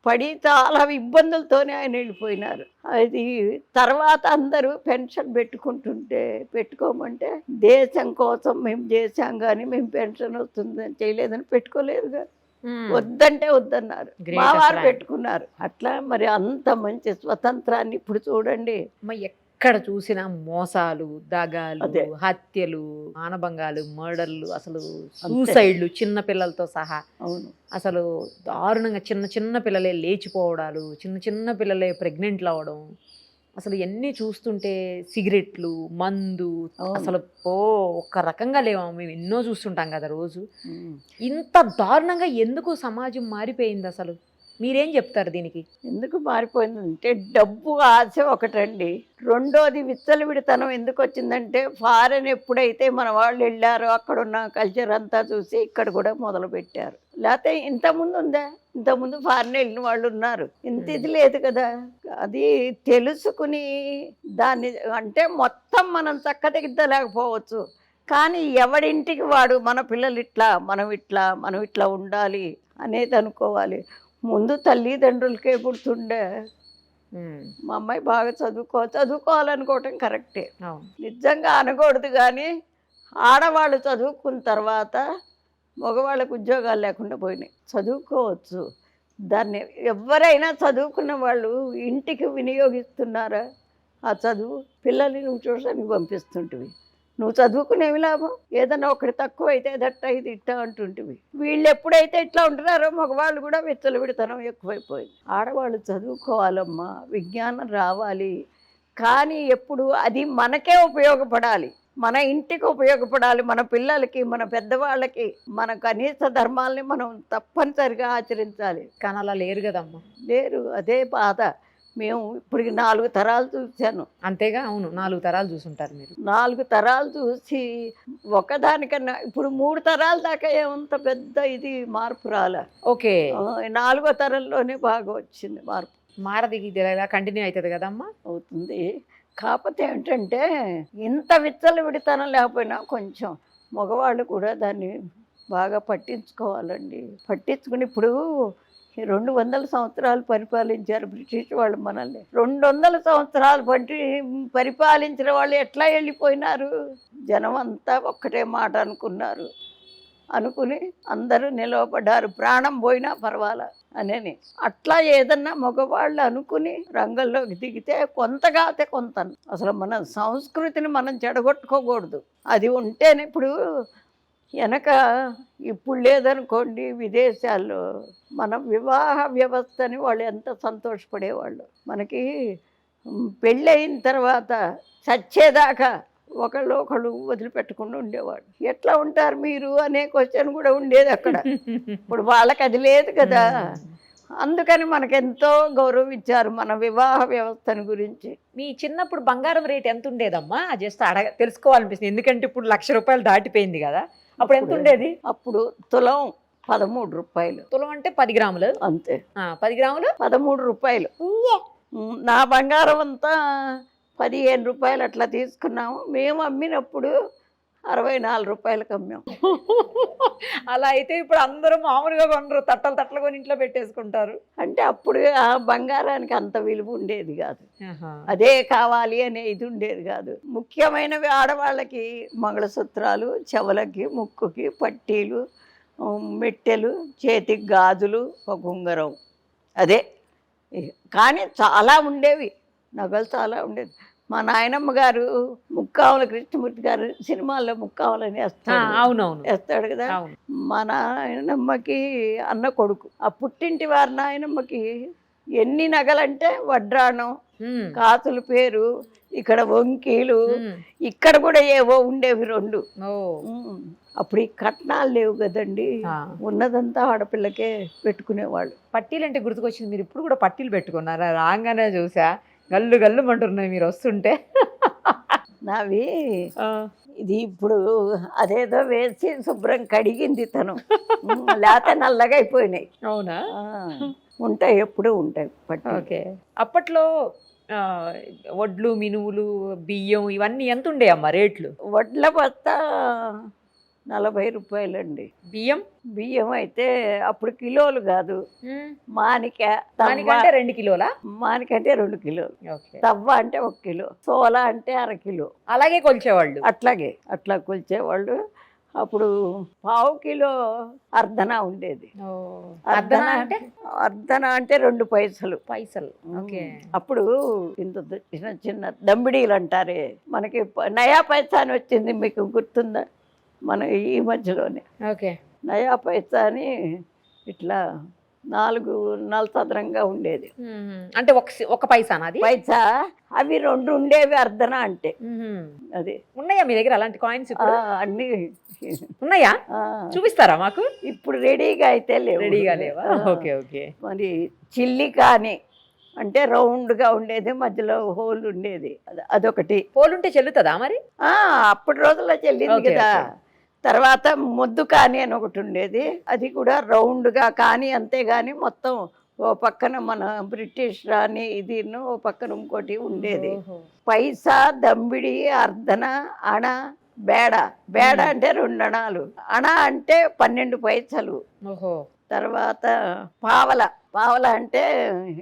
పడి చాలా ఇబ్బందులతోనే ఆయన వెళ్ళిపోయినారు. అది తర్వాత అందరూ పెన్షన్ పెట్టుకోమంటే దేశం కోసం మేము చేశాం కానీ మేము పెన్షన్ వస్తుందని చేయలేదని పెట్టుకోలేదుగా. వద్దంటే వద్దన్నారు. మా వారు పెట్టుకున్నారు. అట్లా మరి అంత మంచి స్వతంత్రాన్ని ఇప్పుడు చూడండి. ఎక్కడ చూసినా మోసాలు, దగాలు, హత్యలు, మానభంగాలు, మర్డర్లు, అసలు సూసైడ్లు చిన్న పిల్లలతో సహా. అవును, అసలు దారుణంగా చిన్న చిన్న పిల్లలే లేచిపోవడాలు, చిన్న చిన్న పిల్లలే ప్రెగ్నెంట్లు అవ్వడం. అసలు ఎన్ని చూస్తుంటే సిగరెట్లు, మందు, అసలు ఒక్క రకంగా లేవా? మేము ఎన్నో చూస్తుంటాం కదా రోజు. ఇంత దారుణంగా ఎందుకు సమాజం మారిపోయింది అసలు? మీరేం చెప్తారు దీనికి? ఎందుకు మారిపోయిందంటే డబ్బు ఆశ ఒకటండి. రెండోది విచ్చలవిడితనం ఎందుకు వచ్చిందంటే ఫారెన్ ఎప్పుడైతే మన వాళ్ళు వెళ్ళారో అక్కడున్న కల్చర్ అంతా చూసి ఇక్కడ కూడా మొదలు పెట్టారు. లేకపోతే ఇంతకుముందు ఉందా? ఇంతకుముందు ఫారెన్ వెళ్ళిన వాళ్ళు ఉన్నారు. ఇంత ఇది లేదు కదా. అది తెలుసుకుని దాన్ని అంటే మొత్తం మనం చక్కదిద్దలేకపోవచ్చు, కానీ ఎవడింటికి వాడు మన పిల్లలు ఇట్లా మనం ఇట్లా ఉండాలి అనేది అనుకోవాలి. ముందు తల్లిదండ్రులకే గుర్తుండే మా అమ్మాయి బాగా చదువుకోవాలనుకోవటం కరెక్టే, నిజంగా అనకూడదు. కానీ ఆడవాళ్ళు చదువుకున్న తర్వాత మగవాళ్ళకు ఉద్యోగాలు లేకుండా పోయినాయి. చదువుకోవచ్చు, దాన్ని ఎవరైనా చదువుకున్న వాళ్ళు ఇంటికి వినియోగిస్తున్నారా? ఆ చదువు పిల్లల్ని నువ్వు ట్యూషన్కి పంపిస్తుంటివి, నువ్వు చదువుకునేవి లాభం. ఏదన్నా ఒకటి తక్కువ అయితే దట్ట ఇది ఇట్ట అంటుంటివి. వీళ్ళు ఎప్పుడైతే ఇట్లా ఉంటున్నారో మగవాళ్ళు కూడా విచ్చలవిడితనం ఎక్కువైపోయింది. ఆడవాళ్ళు చదువుకోవాలమ్మా, విజ్ఞానం రావాలి, కానీ ఎప్పుడు అది మనకే ఉపయోగపడాలి, మన ఇంటికి ఉపయోగపడాలి, మన పిల్లలకి, మన పెద్దవాళ్ళకి, మన కనీస ధర్మాలని మనం తప్పనిసరిగా ఆచరించాలి. కానీ అలా లేరు కదమ్మా. లేరు, అదే బాధ. మేము ఇప్పటికి 4 తరాలు చూశాను. అంతేగా? అవును, 4 తరాలు చూసుంటారు మీరు. 4 తరాలు చూసి ఒకదానికన్నా ఇప్పుడు 3 తరాల దాకా ఏమంత పెద్ద ఇది మార్పు రాలే. ఓకే, 4వ తరంలోనే బాగా వచ్చింది మార్పు. మారది, ఇది ఇలా కంటిన్యూ అవుతుంది కదమ్మా. అవుతుంది. కాకపోతే ఏంటంటే ఇంత విచ్చలవిడితనం లేకపోయినా కొంచెం మగవాళ్ళు కూడా దాన్ని బాగా పట్టించుకోవాలండి. పట్టించుకుని ఇప్పుడు 200 సంవత్సరాలు పరిపాలించారు బ్రిటిష్ వాళ్ళు మనల్ని. 200 సంవత్సరాలు పరిపాలించిన వాళ్ళు ఎట్లా వెళ్ళిపోయినారు? జనం అంతా ఒక్కటే మాట అనుకుని అందరూ నిలవబడ్డారు. ప్రాణం పోయినా పర్వాలా అనేని. అట్లా ఏదన్నా మగవాళ్ళు అనుకుని రంగంలోకి దిగితే కొంతగాతే కొంత. అసలు మన సంస్కృతిని మనం చెడగొట్టుకోకూడదు. అది ఉంటేనే ఇప్పుడు వెనక ఇప్పుడు లేదనుకోండి, విదేశాల్లో మన వివాహ వ్యవస్థని వాళ్ళు ఎంత సంతోషపడేవాళ్ళు. మనకి పెళ్ళయిన తర్వాత చచ్చేదాకా ఒకళ్ళు వదిలిపెట్టకుండా ఉండేవాడు. ఎట్లా ఉంటారు మీరు అనే క్వశ్చన్ కూడా ఉండేది అక్కడ. ఇప్పుడు వాళ్ళకి అది లేదు కదా. అందుకని మనకెంతో గౌరవం ఇచ్చారు మన వివాహ వ్యవస్థను గురించి. మీ చిన్నప్పుడు బంగారం రేట్ ఎంత ఉండేదమ్మా? జస్ట్ తెలుసుకోవాలనిపిస్తుంది, ఎందుకంటే ఇప్పుడు ₹1,00,000 దాటిపోయింది కదా. అప్పుడు ఎంత ఉండేది? అప్పుడు తులం 13 రూపాయలు. తులం అంటే 10 గ్రాములు అంతే. 10 గ్రాములు 13 రూపాయలు. నా బంగారం అంతా 15 రూపాయలు అట్లా తీసుకున్నాము. మేము అమ్మినప్పుడు 64 రూపాయలకు అమ్మాం. అలా అయితే ఇప్పుడు అందరూ మామూలుగా కొనరు, తట్టలు కొని ఇంట్లో పెట్టేసుకుంటారు. అంటే అప్పుడు ఆ బంగారానికి అంత విలువ ఉండేది కాదు, అదే కావాలి అనే ఇది ఉండేది కాదు. ముఖ్యమైనవి ఆడవాళ్ళకి మంగళసూత్రాలు, చెవులకి, ముక్కుకి పట్టీలు, మెట్టెలు, చేతికి గాజులు, ఒక ఉంగరం, అదే. కానీ చాలా ఉండేవి, నగలు చాలా ఉండేది. మా నాయనమ్మ గారు ముక్కావుల కృష్ణమూర్తి గారు సినిమాల్లో ముక్కావులని వేస్తాడు కదా. మా నాయనమ్మకి అన్న కొడుకు. ఆ పుట్టింటి వారి నాయనమ్మకి ఎన్ని నగలంటే వడ్రాణం, కాసుల పేరు, ఇక్కడ వంకీలు, ఇక్కడ కూడా ఏవో ఉండేవి 2. అప్పుడు ఈ కట్నాలు లేవు కదండి, ఉన్నదంతా ఆడపిల్లకే పెట్టుకునేవాళ్ళు. పట్టీలు అంటే గుర్తుకొచ్చింది, మీరు ఇప్పుడు కూడా పట్టీలు పెట్టుకున్నారా? రాగానే చూసా గల్లు మంటున్నాయి మీరు వస్తుంటే. నావి ఇది ఇప్పుడు అదేదో వేసి శుభ్రం కడిగింది తను, లేకపోతే నల్లగా అయిపోయినాయి. అవునా? ఉంటాయి, ఎప్పుడూ ఉంటాయి పట్టు. ఓకే. అప్పట్లో వడ్లు, మినువులు, బియ్యం ఇవన్నీ ఎంత ఉండే అమ్మా రేట్లు? వడ్ల బస్తా 40 రూపాయలండి. బియ్యం అయితే అప్పుడు కిలోలు కాదు, మానిక అంటే 2 కిలోలా? మానిక అంటే 2 కిలోలు, తవ్వ అంటే 1 కిలో, సోల అంటే 1/2 కిలో. అలాగే కొలిచేవాళ్ళు? అట్లా కొలిచేవాళ్ళు. అప్పుడు 1/2 కిలో అర్ధన ఉండేది. అర్ధన అంటే 2 పైసలు. అప్పుడు ఇంత చిన్న దంబిడీలు అంటారే, మనకి నయా పైసా అని వచ్చింది, మీకు గుర్తుందా? మన ఈ మధ్యలోనే నయా పైసా అని ఇట్లా 4 నలసదరంగా ఉండేది. అంటే ఒక పైసానా అది? పైసా అవి 2 ఉండేవి అర్ధన అంటే. అది ఉన్నాయా మీ దగ్గర అలాంటి కాయిన్స్? అన్ని ఉన్నాయా? చూపిస్తారా మాకు? ఇప్పుడు రెడీగా అయితే లేవు. రెడీగా లేవా? Okay okay. మరి చిల్లి కానీ అంటే రౌండ్గా ఉండేది, మధ్యలో హోల్ ఉండేది, అదొకటి. హోల్ ఉంటే చెల్లుతుందా మరి? అప్పటి రోజుల్లో చెల్లింది కదా. తర్వాత ముద్దు కానీ అని ఒకటి ఉండేది, అది కూడా రౌండ్గా కానీ, అంతేగాని మొత్తం ఓ పక్కన మన బ్రిటిష్ రాణి ఇది, ఓ పక్కన ఇంకోటి ఉండేది. పైసా, దంబిడి, అర్ధన, అణ, బేడ. బేడ అంటే 2 అణాలు, అణ అంటే 12 పైసలు. తర్వాత పావల. పావల అంటే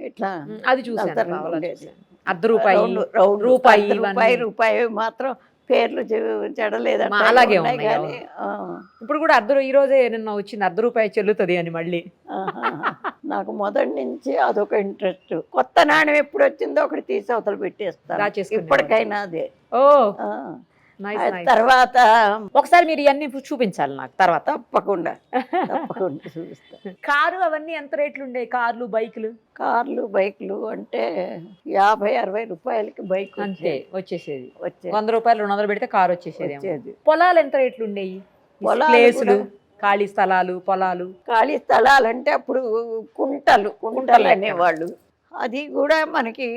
ఇట్లా అది చూసాను. రూపాయి మాత్రం పేర్లు చెడలేదంట. అలాగే ఉన్నాయి. ఇప్పుడు కూడా ఈ రోజే నిన్న వచ్చింది ₹1 చెల్లుతుంది అని మళ్ళీ. నాకు మొదటి నుంచి అదొక ఇంట్రెస్ట్. కొత్త నాణ్యం ఎప్పుడు వచ్చిందో ఒకటి తీసి అవతల పెట్టేస్తాను ఇప్పటికైనా అదే. తర్వాత ఒకసారి మీరు ఇవన్నీ చూపించాలి నాకు తర్వాత. తప్పకుండా చూపిస్తా. కారు అవన్నీ ఎంత రేట్లు ఉండే? కార్లు, బైకులు? కార్లు, బైకులు అంటే 50-60 రూపాయలకి బైక్ అంతే వచ్చేసేది. ₹100 200 పెడితే కారు వచ్చేసేది. పొలాలు ఎంత రేట్లు ఉండేవి? ప్లేసులు, ఖాళీ స్థలాలు, పొలాలు. ఖాళీ స్థలాలు అంటే అప్పుడు కుంటలు అనేవాళ్ళు. అది కూడా మనకి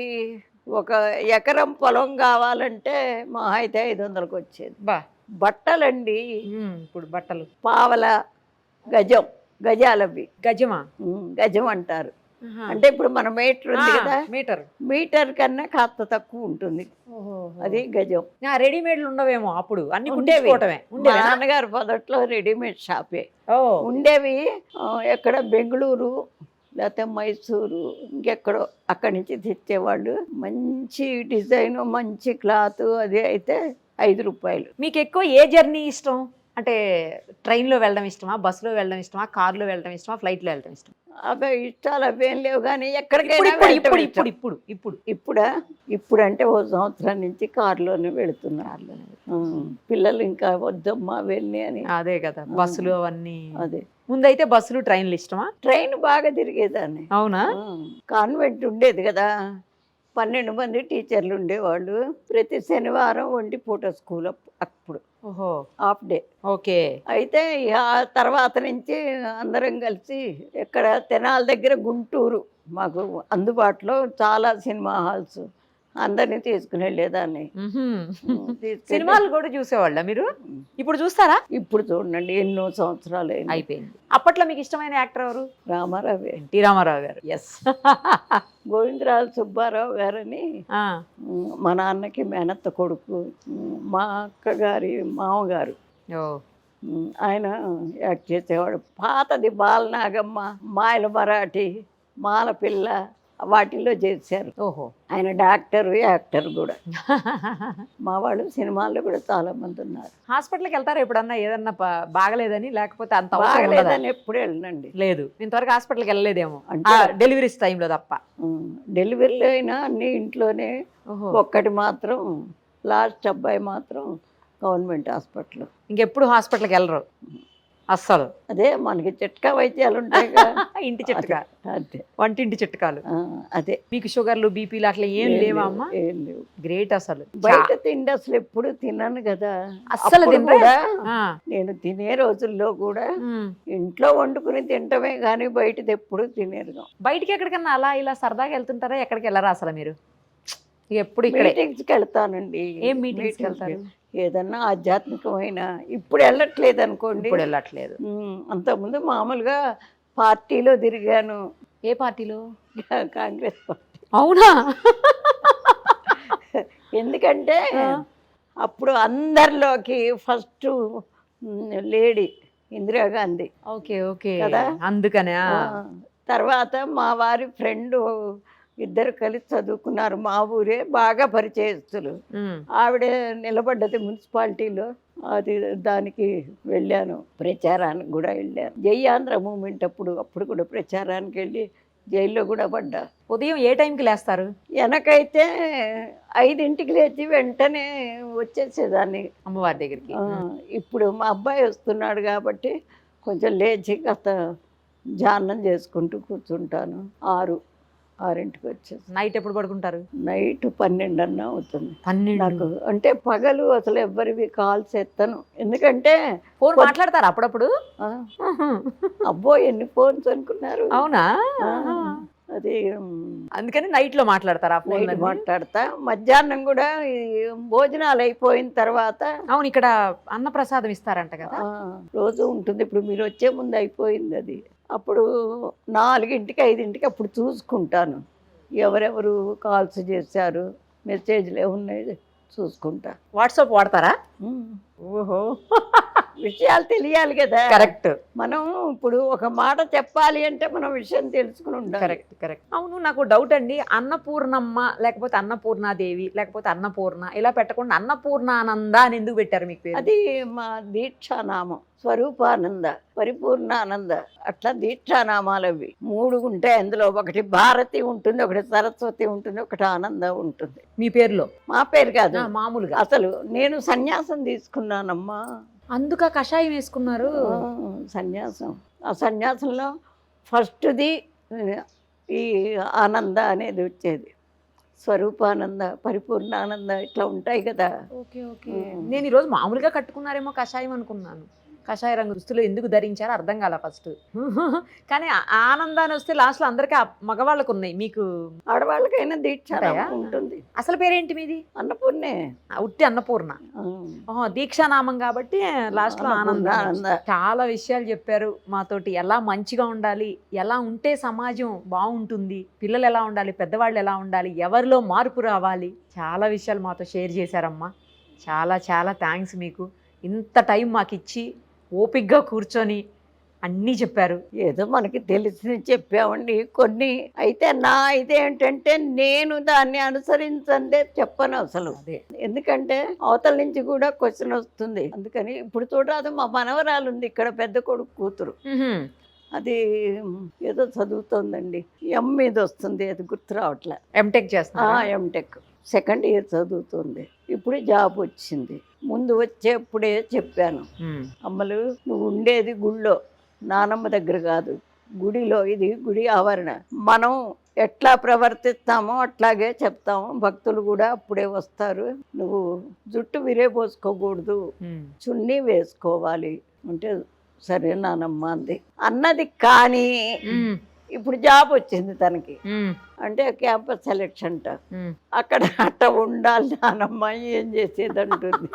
1 ఎకరం పొలం కావాలంటే మా అయితే 500కి వచ్చేది. బట్టలండి ఇప్పుడు బట్టలు పావల, గజాలవి. గజం అంటారు. అంటే ఇప్పుడు మన మీటర్ ఉంది కదా, మీటర్ కన్నా కాస్త తక్కువ ఉంటుంది, అది గజం. రెడీమేడ్లు ఉండవేమో అప్పుడు? అన్ని ఉండేవి. నాన్నగారు మొదట్లో రెడీమేడ్ షాపే ఉండేవి. ఎక్కడ బెంగళూరు లేకపోతే మైసూరు, ఇంకెక్కడో అక్కడి నుంచి తెచ్చేవాళ్ళు. మంచి డిజైన్, మంచి క్లాత్, అది అయితే ₹5. మీకు ఎక్కువ ఏ జర్నీ ఇష్టం? అంటే ట్రైన్లో వెళ్ళడం ఇష్టమా, బస్సులో వెళ్ళడం ఇష్టమా, కార్లో వెళ్ళడం ఇష్టమా, ఫ్లైట్లో వెళ్ళడం ఇష్టమా? అవే ఇష్టాలు అవేం లేవు, కానీ ఎక్కడికైనా ఇప్పుడు అంటే 1 సంవత్సరం నుంచి కారులోనే వెళుతున్నారు. పిల్లలు ఇంకా వద్దమ్మా వెళ్ళి అని. అదే కదా, బస్సులు అవన్నీ. అదే ముందైతే బస్సులు, ట్రైన్లు ఇష్టమా? ట్రైన్ బాగా తిరిగేదాన్ని. అవునా? కాన్వెంట్ ఉండేది కదా, 12 మంది టీచర్లు ఉండేవాళ్ళు. ప్రతి శనివారం 1 పూట స్కూల్ అప్పుడు. Half day. ఓకే. అయితే తర్వాత నుంచి అందరం కలిసి ఎక్కడ తెనాల దగ్గర గుంటూరు మాకు అందుబాటులో చాలా సినిమా హాల్స్, అందరినీ తీసుకుని వెళ్ళేదాన్ని. సినిమాలు కూడా చూసేవాళ్ళ మీరు? ఇప్పుడు చూస్తారా? ఇప్పుడు చూడండి, ఎన్నో సంవత్సరాలు అయిపోయింది. అప్పట్లో మీకు ఇష్టమైన యాక్టర్ ఎవరు? రామారావు. ఎన్టీ రామారావు గారు. ఎస్. గోవిందరాజు సుబ్బారావు గారని మా నాన్నకి మేనత్త కొడుకు, మా అక్కగారి మామగారు. ఆయన యాక్ట్ చేసేవాడు. పాతది బాలనాగమ్మ, మాయల మరాఠీ, మాలపిల్ల, వాటిల్లో చేశారు. ఆయన డాక్టర్, యాక్టర్ కూడా. మా వాళ్ళు సినిమాల్లో కూడా చాలా మంది ఉన్నారు. హాస్పిటల్కి వెళ్తారా ఎప్పుడన్నా? ఏదన్నా బాగలేదని, లేకపోతే అంత బాగలేదని ఎప్పుడు వెళ్ళండి. లేదు, ఇంతవరకు హాస్పిటల్కి వెళ్ళలేదేమో, అంటే డెలివరీస్ టైంలో తప్ప. డెలివరీలో అయినా అన్ని ఇంట్లోనే. ఒక్కటి మాత్రం లాస్ట్ అబ్బాయి మాత్రం గవర్నమెంట్ హాస్పిటల్. ఇంకెప్పుడు హాస్పిటల్కి వెళ్ళరు అస్సలు? అదే మనకి చిట్కా వైద్యాలు ఉంటాయి, ఇంటి చిట్కా. అదే వంటింటి చిట్కాలు. అదే. మీకు షుగర్లు, బీపీలు అట్లా ఏం లేవా అమ్మా? ఏం లేవు. గ్రేట్. అసలు బయట తిండి అసలు ఎప్పుడు తిన్నాను కదా, అస్సలు కూడా నేను తినే రోజుల్లో కూడా ఇంట్లో వండుకుని తింటమే కానీ బయటది ఎప్పుడు తినేరు. బయటికి ఎక్కడికన్నా అలా ఇలా సరదాగా వెళ్తుంటారా? ఎక్కడికి వెళ్ళరా అసలు మీరు? ఎప్పుడు ఇక్కడ మీటింగ్స్కి వెళ్తానండి. ఏం మీటింగ్స్కి వెళ్తారు? ఏదన్నా ఆధ్యాత్మికమైన. ఇప్పుడు వెళ్ళట్లేదు అనుకోండి. ఇప్పుడు వెళ్ళట్లేదు. అంతకుముందు మామూలుగా పార్టీలో తిరిగాను. ఏ పార్టీలో? కాంగ్రెస్ పార్టీ. అవునా? ఎందుకంటే అప్పుడు అందరిలోకి first lady Indira Gandhi. Okay okay కదా, అందుకనే. తర్వాత మా వారి ఫ్రెండ్ ఇద్దరు కలిసి చదువుకున్నారు, మా ఊరే, బాగా పరిచయస్తులు. ఆవిడ నిలబడ్డది మున్సిపాలిటీలో, అది దానికి వెళ్ళాను. ప్రచారానికి కూడా వెళ్ళాను. జై ఆంధ్ర మూమెంట్ అప్పుడు కూడా ప్రచారానికి వెళ్ళి జైల్లో కూడా పడ్డా. ఉదయం ఏ టైంకి లేస్తారు? వెనకైతే 5ంటికి లేచి వెంటనే వచ్చేసేదాన్ని అమ్మవారి దగ్గరికి. ఇప్పుడు మా అబ్బాయి వస్తున్నాడు కాబట్టి కొంచెం లేచి కాస్త ధ్యానం చేసుకుంటూ కూర్చుంటాను. 6కి వచ్చేసి నైట్ ఎప్పుడు పడుకుంటారు? నైట్ 12 అన్నా అవుతుంది 12. నాకు. అంటే పగలు అసలు ఎవ్వరివి కాల్స్ ఎత్తను, ఎందుకంటే ఫోన్ మాట్లాడతారు అప్పుడప్పుడు? ఆ, అబ్బో ఎన్ని ఫోన్స్ అనుకున్నారు. అవునా? అది అందుకని నైట్ లో మాట్లాడతారా ఫోన్? నైట్ మాట్లాడతా. మధ్యాహ్నం కూడా ఈ భోజనాలు అయిపోయిన తర్వాత. అవును, ఇక్కడ అన్నప్రసాదం ఇస్తారంట కదా? రోజు ఉంటుంది. ఇప్పుడు మీరు వచ్చే ముందు అయిపోయింది అది. అప్పుడు 4కి 5కి అప్పుడు చూసుకుంటాను ఎవరెవరు కాల్స్ చేశారు, మెసేజ్లు ఏమున్నాయి చూసుకుంటా. వాట్సాప్ వాడతారా? ఓహో, విషయాలు తెలియాలి కదా. కరెక్ట్. మనం ఇప్పుడు ఒక మాట చెప్పాలి అంటే మనం విషయం తెలుసుకుని ఉండాలి. Correct correct. అవును, నాకు డౌట్ అండి. అన్నపూర్ణమ్మ లేకపోతే అన్నపూర్ణాదేవి లేకపోతే అన్నపూర్ణ ఇలా పెట్టకుండా అన్నపూర్ణానంద అని ఎందుకు పెట్టారు మీకు పేరు? అది మా దీక్షానామం. స్వరూపానంద, పరిపూర్ణానంద, అట్లా దీక్షానామాలు అవి 3 ఉంటాయి. అందులో ఒకటి భారతి ఉంటుంది, ఒకటి సరస్వతి ఉంటుంది, ఒకటి ఆనంద ఉంటుంది. మీ పేరులో? మా పేరు కాదు, మామూలుగా. అసలు నేను సన్యాసం తీసుకున్నానమ్మా. అందుక కషాయం వేసుకున్నారు? సన్యాసం. ఆ సన్యాసంలో ఫస్ట్ది ఈ ఆనంద అనేది వచ్చేది. స్వరూపానంద, పరిపూర్ణానంద ఇట్లా ఉంటాయి కదా. Okay okay. నేను ఈరోజు మామూలుగా కట్టుకున్నారేమో కషాయం అనుకున్నాను. కషాయ రంగు దుస్తులు ఎందుకు ధరించారో అర్థం కాల ఫస్ట్. కానీ ఆనందాన్ని వస్తే లాస్ట్లో అందరికీ మగవాళ్ళకు ఉన్నాయి, మీకు ఆడవాళ్ళకైనా దీక్ష ఉంటుంది. అసలు పేరేంటి మీది? అన్నపూర్ణే. ఉట్టి అన్నపూర్ణ. దీక్షానామం కాబట్టి లాస్ట్లో ఆనంద. చాలా విషయాలు చెప్పారు మాతోటి. ఎలా మంచిగా ఉండాలి, ఎలా ఉంటే సమాజం బాగుంటుంది, పిల్లలు ఎలా ఉండాలి, పెద్దవాళ్ళు ఎలా ఉండాలి, ఎవరిలో మార్పు రావాలి, చాలా విషయాలు మాతో షేర్ చేశారమ్మా. చాలా చాలా థ్యాంక్స్ మీకు. ఇంత టైం మాకు ఇచ్చి ఓపిక్గా కూర్చొని అన్నీ చెప్పారు. ఏదో మనకి తెలిసి చెప్పామండి కొన్ని. అయితే నా ఇదేంటంటే నేను దాన్ని అనుసరించందే చెప్పను అసలు. ఎందుకంటే అవతల నుంచి కూడా క్వశ్చన్ వస్తుంది. అందుకని ఇప్పుడు చూడరాదు, మా మనవరాలు ఉంది ఇక్కడ, పెద్ద కొడుకు కూతురు. అది ఏదో చదువుతోందండి, మీద వస్తుంది, అది గుర్తు రావట్లే. ఎంటెక్ చేస్తా. ఎంటెక్ సెకండ్ ఇయర్ చదువుతుంది. ఇప్పుడు జాబ్ వచ్చింది. ముందు వచ్చేప్పుడే చెప్పాను, అమ్మలు నువ్వు ఉండేది గుళ్ళో, నానమ్మ దగ్గర కాదు, గుడిలో. ఇది గుడి ఆవరణ. మనం ఎట్లా ప్రవర్తిస్తామో అట్లాగే చెప్తాము. భక్తులు కూడా అప్పుడే వస్తారు. నువ్వు జుట్టు విరేపోసుకోకూడదు, చున్నీ వేసుకోవాలి అంటే సరే నానమ్మ అంది అన్నది. కానీ ఇప్పుడు జాబ్ వచ్చింది తనకి, అంటే క్యాంపస్ సెలెక్షన్ అక్కడ అట్ట ఉండాలి నానమ్మ, ఏం చేసేది అంటుంది.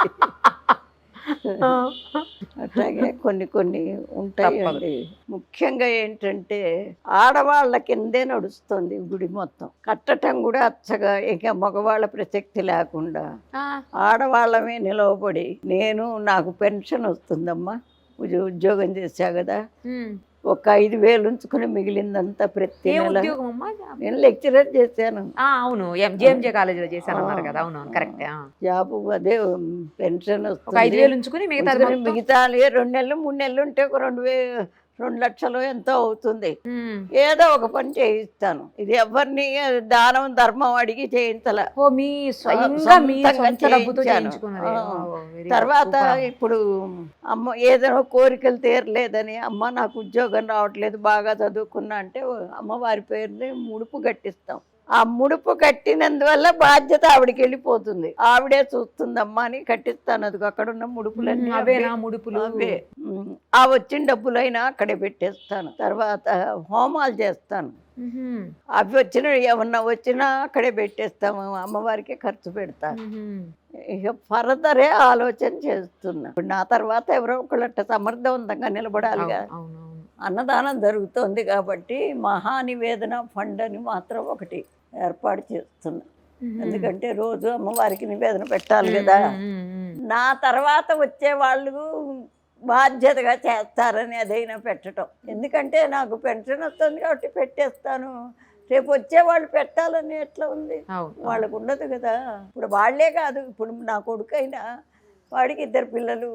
అట్లాగే కొన్ని ఉంటాయండి. ముఖ్యంగా ఏంటంటే ఆడవాళ్ళ కిందే నడుస్తుంది గుడి మొత్తం. కట్టడం కూడా అచ్చగా, ఇక మగవాళ్ళ ప్రసక్తి లేకుండా ఆడవాళ్ళమే నిలవబడి. నాకు పెన్షన్ వస్తుందమ్మా, ఉద్యోగం చేశా కదా, ఒక 5,000 ఉంచుకుని మిగిలిందంతా ప్రతి నెల. నేను లెక్చరర్ చేశాను. అవును, జేఎంజే కాలేజీలో చేశాను కదా. అవును కరెక్ట్. జాబ్ అదే పెన్షన్ వస్తుంది. 5,000 ఉంచుకుని మిగతా 2 నెలలు 3 నెలలు ఉంటే ఒక 2 లక్షలు ఎంతో అవుతుంది. ఏదో ఒక పని చేయిస్తాను. ఇది ఎవరిని దానం ధర్మం అడిగి చేయించాల, తర్వాత ఇప్పుడు అమ్మ ఏదైనా కోరికలు తీరలేదని, అమ్మ నాకు ఉద్యోగం రావట్లేదు, బాగా చదువుకున్నా అంటే అమ్మవారి పేరుని ముడుపు కట్టిస్తాం. ఆ ముడుపు కట్టినందువల్ల బాధ్యత ఆవిడకి వెళ్ళిపోతుంది. ఆవిడే చూస్తుందమ్మా అని కట్టిస్తాను. అది అక్కడ ఉన్న ముడుపులన్నీ అవే. ఆ వచ్చిన డబ్బులైనా అక్కడే పెట్టేస్తాను. తర్వాత హోమాలు చేస్తాను. అవి ఏమన్నా వచ్చినా అక్కడే పెట్టేస్తాము. అమ్మవారికి ఖర్చు పెడతాను. ఇక ఫర్దరే ఆలోచన చేస్తున్నా. ఇప్పుడు నా తర్వాత ఎవరో ఒకళ్ళ సమర్థవంతంగా నిలబడాలిగా. అన్నదానం జరుగుతోంది కాబట్టి మహానివేదన ఫండ్ అని మాత్రం ఒకటి ఏర్పాటు చేస్తున్నా. ఎందుకంటే రోజు అమ్మవారికి నివేదన పెట్టాలి కదా. నా తర్వాత వచ్చే వాళ్ళు బాధ్యతగా చేస్తారని అదైనా పెట్టడం. ఎందుకంటే నాకు పెన్షన్ వస్తుంది కాబట్టి పెట్టేస్తాను. రేపు వచ్చేవాళ్ళు పెట్టాలని ఎట్లా ఉంది, వాళ్ళకు ఉండదు కదా. ఇప్పుడు వాళ్లే కాదు, ఇప్పుడు నా కొడుకైనా వాడికి 2 పిల్లలు,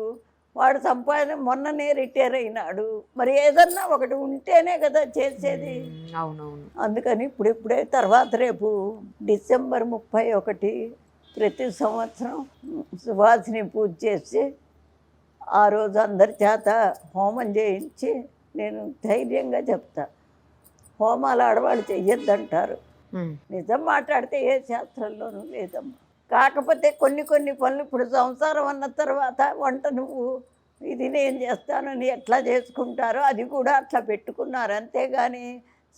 వాడు సంపాదన మొన్ననే రిటైర్ అయినాడు. మరి ఏదన్నా ఒకటి ఉంటేనే కదా చేసేది. అవునవును. అందుకని ఇప్పుడే తర్వాత రేపు డిసెంబర్ 31 ప్రతి సంవత్సరం సువాసిని పూజ చేసి ఆ రోజు అందరి చేత హోమం చేయించి నేను ధైర్యంగా చెప్తా. హోమాలు ఆడవాళ్ళు చెయ్యొద్దంటారు. నిజం మాట్లాడితే ఏ శాస్త్రంలోనూ లేదమ్మా. కాకపోతే కొన్ని పనులు ఇప్పుడు సంసారం అన్న తర్వాత వంట నువ్వు ఇది నేను చేస్తానని ఎట్లా చేసుకుంటారో అది కూడా అట్లా పెట్టుకున్నారు. అంతేగాని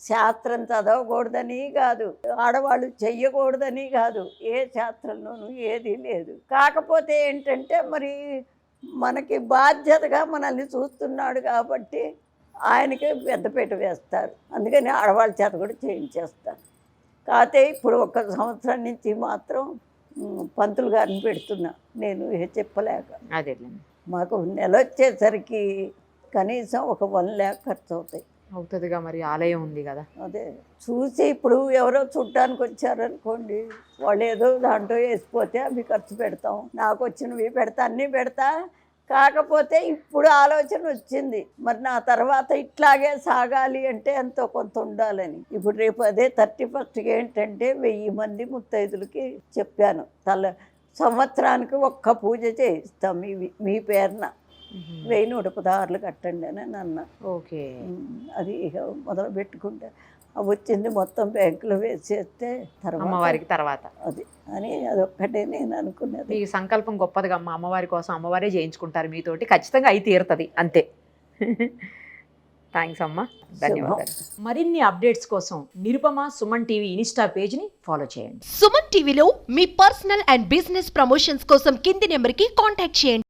శాస్త్రం చదవకూడదని కాదు, ఆడవాళ్ళు చెయ్యకూడదని కాదు, ఏ శాస్త్రంలోనూ ఏది లేదు. కాకపోతే ఏంటంటే మరి మనకి బాధ్యతగా మనల్ని చూస్తున్నాడు కాబట్టి ఆయనకి పెద్దపీట వేస్తారు. అందుకని ఆడవాళ్ళ చేత కూడా చేయించేస్తారు. కాకపోతే ఇప్పుడు 1 సంవత్సరం నుంచి మాత్రం పంతులు గారిని పెడుతున్నా నేను చెప్పలేక. అదే మాకు నెల వచ్చేసరికి కనీసం ఒక 1 lakh ఖర్చు అవుతాయి. అవుతుందిగా, మరి ఆలయం ఉంది కదా. అదే చూసి ఇప్పుడు ఎవరో చుట్టానికి వచ్చారనుకోండి, వాళ్ళు ఏదో దాంట్లో వేసిపోతే అవి ఖర్చు పెడతాం, నాకు వచ్చినవి పెడతా, అన్నీ పెడతా. కాకపోతే ఇప్పుడు ఆలోచన వచ్చింది, మరి నా తర్వాత ఇట్లాగే సాగాలి అంటే ఎంతో కొంత ఉండాలని. ఇప్పుడు రేపు అదే 31st ఏంటంటే 1000 మంది ముత్తైదులకి చెప్పాను, సంవత్సరానికి 1 పూజ చేయిస్తాం మీ పేరున, 1116 కట్టండి అని అన్న. ఓకే, అది ఇక మొదలు పెట్టుకుంటే వచ్చింది మొత్తం బ్యాంకులో వేసేస్తే అమ్మవారికి తర్వాత అది అని అదొక్కటే నేను అనుకున్నది. మీ సంకల్పం గొప్పదిగా అమ్మ. అమ్మవారి కోసం అమ్మవారే చేయించుకుంటారు మీతోటి, ఖచ్చితంగా అయి తీరుతుంది అంతే. థ్యాంక్స్ అమ్మ, ధన్యవాదాలు. మరిన్ని అప్డేట్స్ కోసం నిరుపమ సుమన్ టీవీ ఇన్స్టా పేజ్ని ఫాలో చేయండి. సుమన్ టీవీలో మీ పర్సనల్ అండ్ బిజినెస్ ప్రమోషన్స్ కోసం కింది నెంబర్కి కాంటాక్ట్ చేయండి.